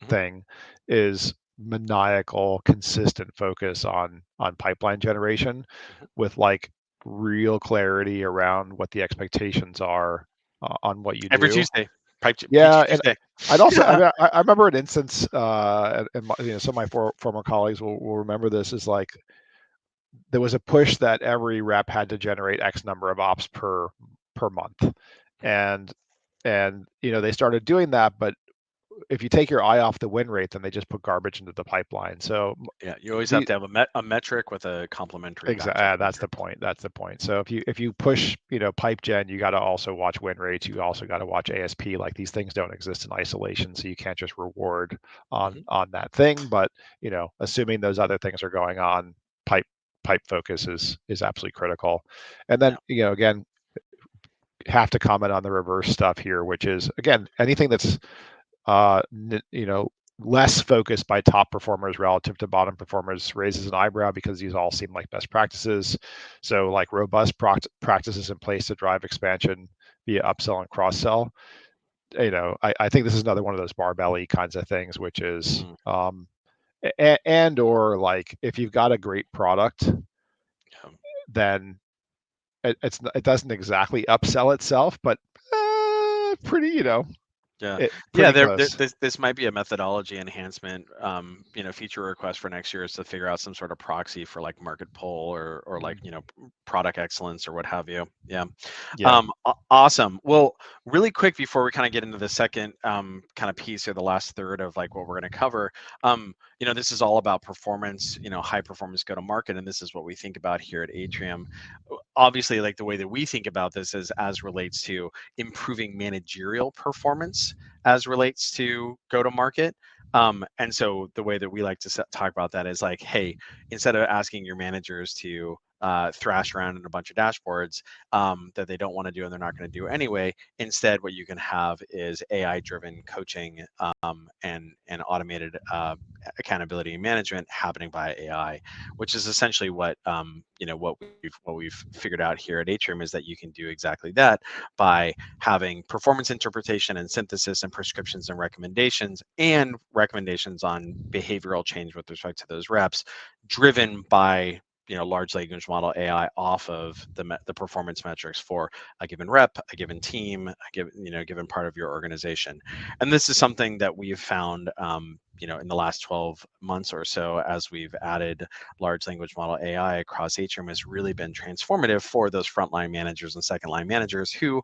thing, is maniacal, consistent focus on pipeline generation with like real clarity around what the expectations are on what you Every do. Tuesday. Yeah, and I'd also, I remember an instance, and some of my former colleagues will remember this, is like there was a push that every rep had to generate X number of ops per month, and they started doing that, but if you take your eye off the win rate, then they just put garbage into the pipeline. So yeah, you always have to have a metric with a complementary. Exactly. That's the point. That's the point. So if you push, pipe gen, you got to also watch win rates. You also got to watch ASP. Like these things don't exist in isolation, so you can't just reward on that thing. But assuming those other things are going on, pipe focus is absolutely critical. And then again, have to comment on the reverse stuff here, which is again anything that's less focused by top performers relative to bottom performers raises an eyebrow, because these all seem like best practices. So like robust practices in place to drive expansion via upsell and cross sell. I think this is another one of those barbell-y kinds of things, which is and or like if you've got a great product, then it doesn't exactly upsell itself, but pretty this might be a methodology enhancement. Feature request for next year is to figure out some sort of proxy for like market poll or like product excellence or what have you. Awesome. Well, really quick before we kind of get into the second kind of piece, or the last third of like what we're going to cover. This is all about performance, high performance go to market, and this is what we think about here at Atrium. Obviously, like the way that we think about this is as relates to improving managerial performance as relates to go to market. And so the way that we like to talk about that is like, hey, instead of asking your managers to thrash around in a bunch of dashboards that they don't want to do and they're not going to do anyway, instead what you can have is AI driven coaching and automated accountability and management happening by AI, which is essentially what what we've figured out here at Atrium, is that you can do exactly that by having performance interpretation and synthesis and prescriptions and recommendations on behavioral change with respect to those reps, driven by large language model AI off of the performance metrics for a given rep, a given team, a given part of your organization. And this is something that we've found in the last 12 months or so, as we've added large language model AI across Atrium, has really been transformative for those frontline managers and second line managers who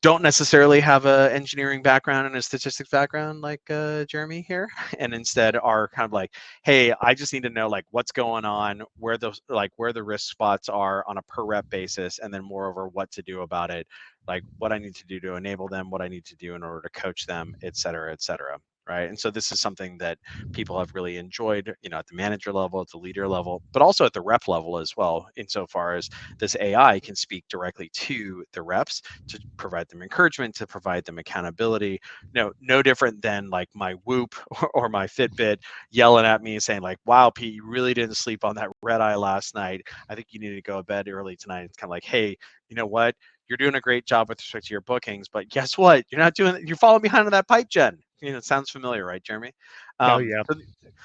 don't necessarily have a engineering background and a statistics background like Jeremy here, and instead are kind of like, hey, I just need to know like what's going on, where the risk spots are on a per rep basis, and then moreover what to do about it, like what I need to do to enable them, what I need to do in order to coach them, et cetera, et cetera. Right. And so this is something that people have really enjoyed, at the manager level, at the leader level, but also at the rep level as well, insofar as this AI can speak directly to the reps to provide them encouragement, to provide them accountability. No different than like my Whoop or my Fitbit yelling at me saying like, wow, Pete, you really didn't sleep on that red eye last night. I think you need to go to bed early tonight. It's kind of like, hey, you know what? You're doing a great job with respect to your bookings, but guess what? You're falling behind on that pipe gen. It sounds familiar, right, Jeremy? Oh yeah.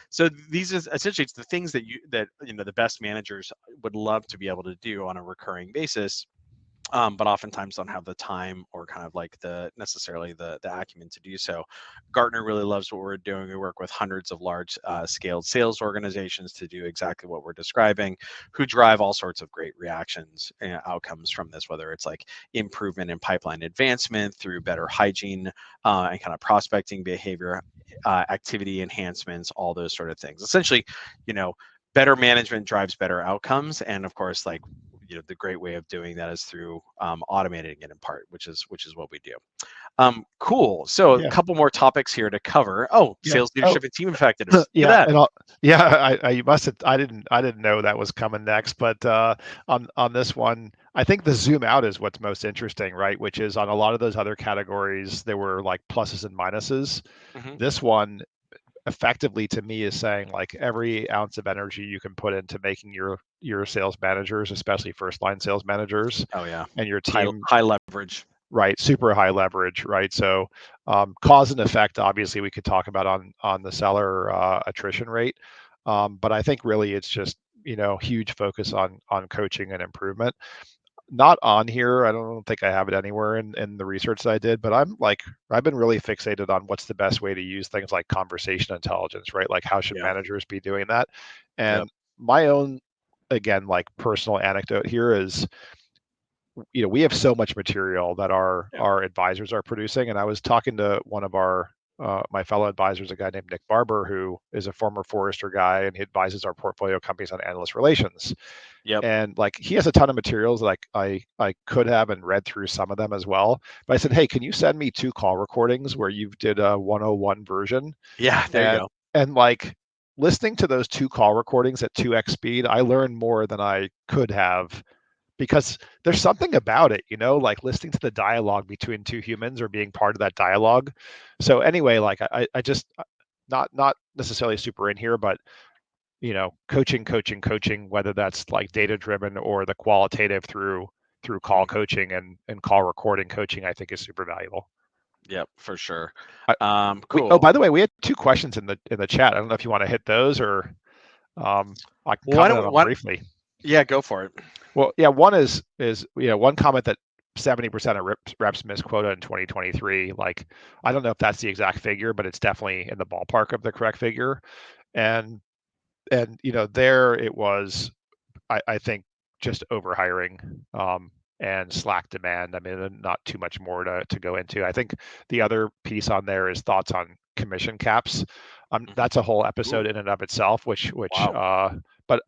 So these is essentially it's the things that the best managers would love to be able to do on a recurring basis, but oftentimes don't have the time or kind of like necessarily the acumen to do so. Gartner really loves what we're doing. We work with hundreds of large scaled sales organizations to do exactly what we're describing, who drive all sorts of great reactions and outcomes from this, whether it's like improvement in pipeline advancement through better hygiene and kind of prospecting behavior, activity enhancements, all those sort of things. Essentially, better management drives better outcomes, and of course, like the great way of doing that is through automating it in part, which is what we do. Cool. So a Yeah. couple more topics here to cover. Oh, Yeah. sales leadership and team effectiveness. Look Yeah, at that. and I must have. I didn't know that was coming next. But on this one, I think the zoom out is what's most interesting, right? Which is on a lot of those other categories, there were like pluses and minuses. Mhm. This one, effectively to me, is saying like every ounce of energy you can put into making your sales managers, especially first line sales managers, Oh yeah. and your team High leverage. right, super high leverage, right? So cause and effect, obviously we could talk about on the seller attrition rate, but I think really it's just huge focus on coaching and improvement. Not on here, I don't think I have it anywhere in the research that I did, but I've been really fixated on what's the best way to use things like conversation intelligence, right? Like how should Yeah. managers be doing that? And Yep. my own, again, like personal anecdote here is, we have so much material that our advisors are producing. And I was talking to one of our my fellow advisors, a guy named Nick Barber, who is a former Forrester guy, and he advises our portfolio companies on analyst relations. Yep. And like he has a ton of materials that I could have and read through some of them as well. But I said, hey, can you send me 2 call recordings where you did a 101 version? Yeah. There you go. And like listening to those 2 call recordings at 2x speed, I learned more than I could have, because there's something about it, like listening to the dialogue between 2 humans or being part of that dialogue. So anyway, like I just not necessarily super in here, but coaching, whether that's like data driven or the qualitative through call coaching and call recording coaching, I think is super valuable. Yep, for sure. Oh, Cool. by the way, we had 2 questions in the chat. I don't know if you want to hit those, or I can comment on them briefly. Yeah, go for it. Well, yeah, one is one comment that 70% of reps missed quota in 2023. Like, I don't know if that's the exact figure, but it's definitely in the ballpark of the correct figure. And there it was, I think, just over hiring and slack demand. I mean, not too much more to go into. I think the other piece on there is thoughts on commission caps. That's a whole episode in and of itself, Wow. but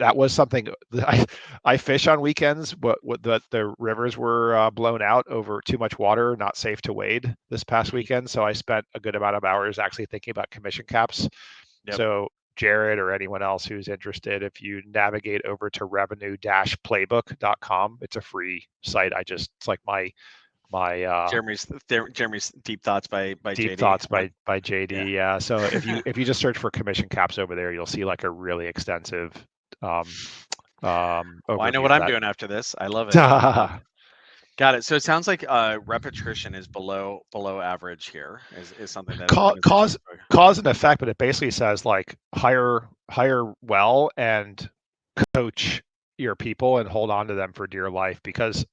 that was something that I fish on weekends. What the rivers were blown out over too much water, not safe to wade this past weekend. So I spent a good amount of hours actually thinking about commission caps. Yep. So Jared or anyone else who's interested, if you navigate over to revenue-playbook.com, it's a free site. It's like my Jeremy's deep thoughts by deep JD. thoughts by JD. Yeah. Yeah. So if you just search for commission caps over there, you'll see like a really extensive overview. Well, I know what I'm doing after this. I love it. Got it. So it sounds like rep attrition is below average here. Is something that cause and effect, but it basically says like hire well and coach your people and hold on to them for dear life, because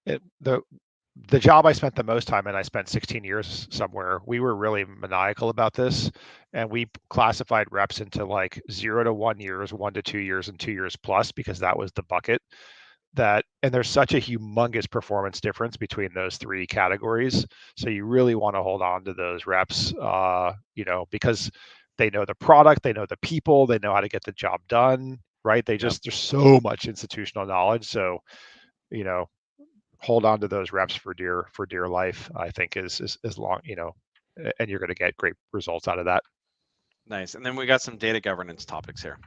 the job I spent the most time in, I spent 16 years somewhere. We were really maniacal about this, and we classified reps into like 0 to 1 years, 1 to 2 years, and 2 years plus, because that was the bucket. And there's such a humongous performance difference between those 3 categories. So you really want to hold on to those reps, because they know the product, they know the people, they know how to get the job done, right? There's so much institutional knowledge. So, hold on to those reps for dear life, I think is long, and you're going to get great results out of that. Nice. And then we got some data governance topics here.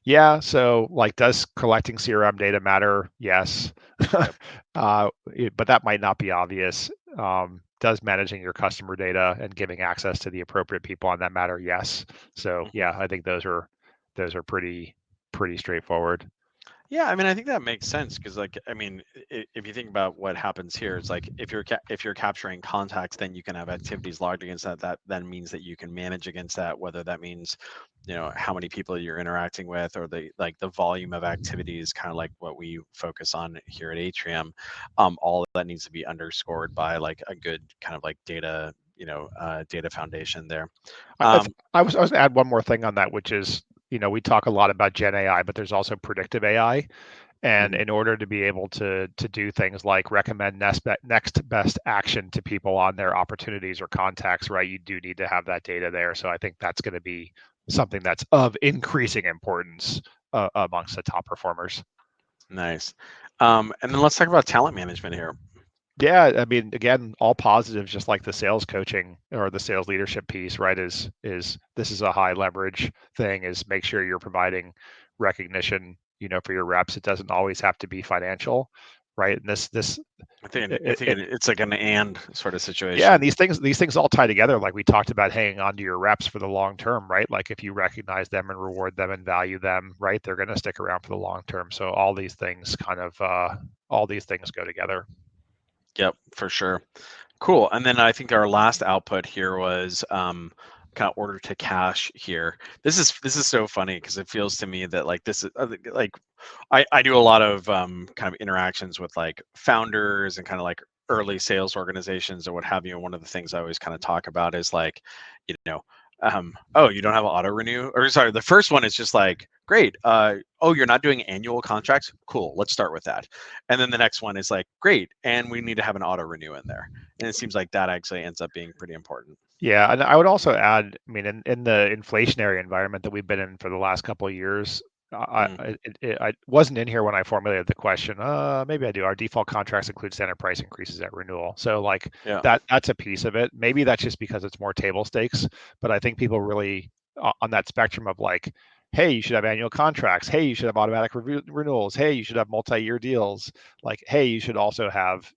Yeah. So like, does collecting CRM data matter? Yes. Yep. But that might not be obvious. Does managing your customer data and giving access to the appropriate people on that matter? Yes. So yeah, I think those are pretty straightforward. Yeah, I mean, I think that makes sense because, like, I mean, if you think about what happens here, it's like if you're capturing contacts, then you can have activities logged against that. That then means that you can manage against that, whether that means, how many people you're interacting with, or the volume of activities, kind of like what we focus on here at Atrium. All of that needs to be underscored by like a good kind of like data, data foundation there. I was gonna add one more thing on that, which is, we talk a lot about Gen AI, but there's also predictive AI. And Mhm. in order to be able to do things like recommend next best action to people on their opportunities or contacts, right, you do need to have that data there. So I think that's going to be something that's of increasing importance amongst the top performers. Nice. And then let's talk about talent management here. Yeah, I mean, again, all positives, just like the sales coaching or the sales leadership piece, right? Is this is a high leverage thing? Is make sure you're providing recognition, for your reps. It doesn't always have to be financial, right? And this It's like an and sort of yeah, and situation. these things all tie together. Like we talked about hanging on to your reps for the long term, right? Like if you recognize them and reward them and value them, right, they're going to stick around for the long term. So all these things go together. Yep, for sure. Cool. And then I think our last output here was kind of order to cash here. This is so funny because it feels to me that like this is like I do a lot of kind of interactions with like founders and kind of like early sales organizations or what have you. And one of the things I always kind of talk about is like, you know, oh, you don't have auto renew, or sorry, the first one is just like, great. Oh, you're not doing annual contracts? Cool. Let's start with that. And then the next one is like, great. And we need to have an auto renew in there. And it seems like that actually ends up being pretty important. Yeah, and I would also add, I mean, in the inflationary environment that we've been in for the last couple of years, Mm, I wasn't in here when I formulated the question. Maybe I do. Our default contracts include standard price increases at renewal, so like yeah. that's a piece of it. Maybe that's just because it's more table stakes, but I think people really on that spectrum of like, hey, you should have annual contracts. Hey, you should have automatic renewals. Hey, you should have multi-year deals. Like, hey, you should also have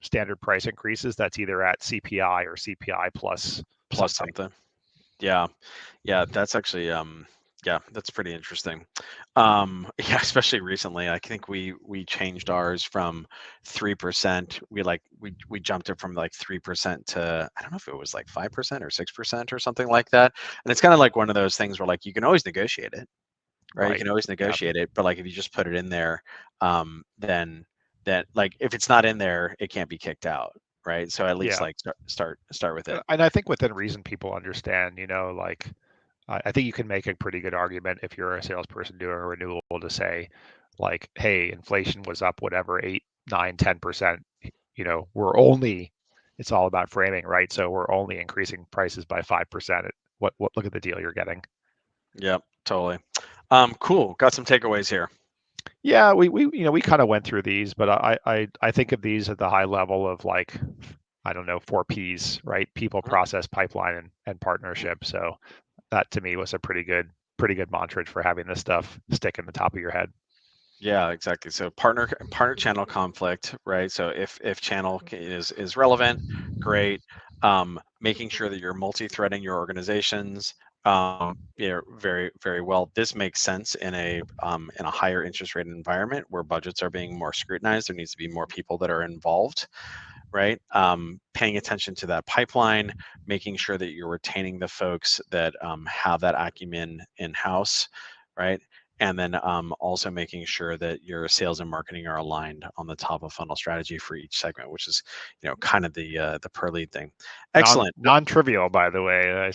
standard price increases that's either at CPI or CPI plus Plus something. something. Yeah. Yeah. That's actually, yeah, that's pretty interesting. Yeah, especially recently. I think we changed ours from 3%. We jumped it from like 3% to, I don't know if it was like 5% or 6% or something like that. And it's kind of like one of those things where like you can always negotiate it, right? You Right. can always Yeah. negotiate it, but like if you just put it in there, then that, like if it's not in there, it can't be kicked out, right? So at least Yeah. like start with it. And I think within reason, people understand, like I think you can make a pretty good argument if you're a salesperson doing a renewal to say, like, hey, inflation was up whatever, 8, 9, 10%. It's all about framing, right? So we're only increasing prices by 5%. What look at the deal you're getting. Yep, totally. Cool. Got some takeaways here. Yeah, we kind of went through these, but I think of these at the high level of like, I don't know, 4 Ps, right? People, Mhm. process, pipeline, and partnership. So that to me was a pretty good mantra for having this stuff stick in the top of your head. Yeah, exactly. So partner channel conflict, right? So if channel is relevant, great. Making sure that you're multi-threading your organizations, very very well. This makes sense in a higher interest rate environment where budgets are being more scrutinized. There needs to be more people that are involved, right? Paying attention to that pipeline, making sure that you're retaining the folks that have that acumen in house, right? And then also making sure that your sales and marketing are aligned on the top of funnel strategy for each segment, which is kind of the per lead thing. Excellent. Non-trivial, by the way. Uh,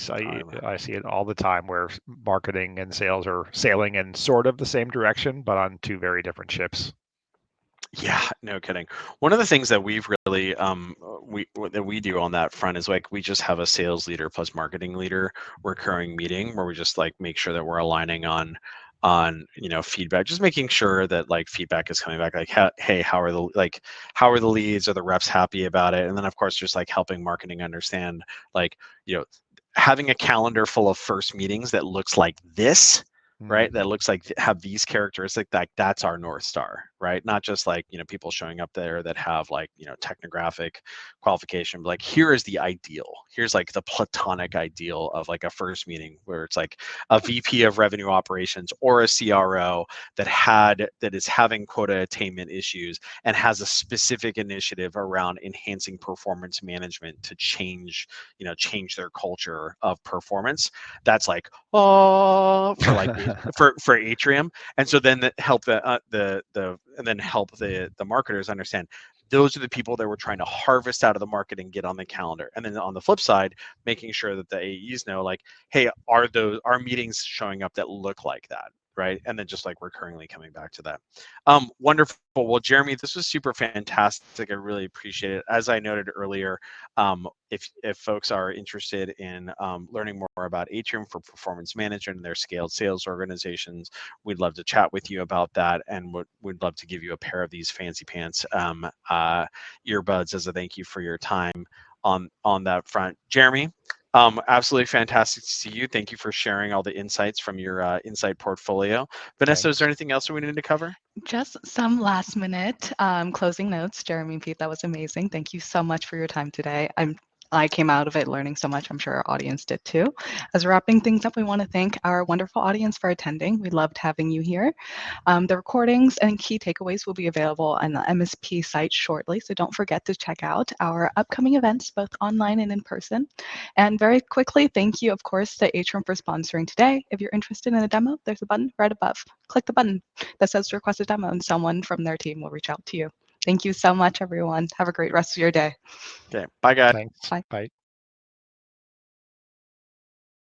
I see it all the time where marketing and sales are sailing in sort of the same direction, but on two very different ships. Yeah, no kidding. One of the things that we've really that we do on that front is like we just have a sales leader plus marketing leader recurring meeting where we just like make sure that we're aligning on feedback, just making sure that like feedback is coming back like, hey, how are the leads, are the reps happy about it? And then of course just like helping marketing understand like having a calendar full of first meetings that looks like this, Mm. right? That looks like have these characteristics, like that's our North Star, right? Not just like, people showing up there that have like, technographic qualification, but like, here is the ideal. Here's like the platonic ideal of like a first meeting where it's like a VP of revenue operations or a CRO that is having quota attainment issues and has a specific initiative around enhancing performance management to change their culture of performance. That's like, oh, for like for Atrium. And so then help the marketers understand those are the people that we're trying to harvest out of the market and get on the calendar. And then on the flip side, making sure that the AEs know, like, hey, are meetings showing up that look like that, right? And then just like recurringly coming back to that. Wonderful. Well, Jeremy, this was super fantastic. I really appreciate it. As I noted earlier, if folks are interested in learning more about Atrium for performance management and their scaled sales organizations, we'd love to chat with you about that, and we'd love to give you a pair of these fancy pants earbuds as a thank you for your time on that front. Jeremy, absolutely fantastic to see you. Thank you for sharing all the insights from your insight portfolio. Vanessa, Thanks. is there anything else we need to cover? Just some last minute closing notes. Jeremy and Pete, that was amazing. Thank you so much for your time today. I came out of it learning so much. I'm sure our audience did too. As we're wrapping things up, we want to thank our wonderful audience for attending. We loved having you here. The recordings and key takeaways will be available on the MSP site shortly, so don't forget to check out our upcoming events, both online and in person. And very quickly, thank you, of course, to Atrium for sponsoring today. If you're interested in a demo, there's a button right above. Click the button that says request a demo, and someone from their team will reach out to you. Thank you so much, everyone. Have a great rest of your day. Okay, bye, guys. Thanks. Bye. Bye.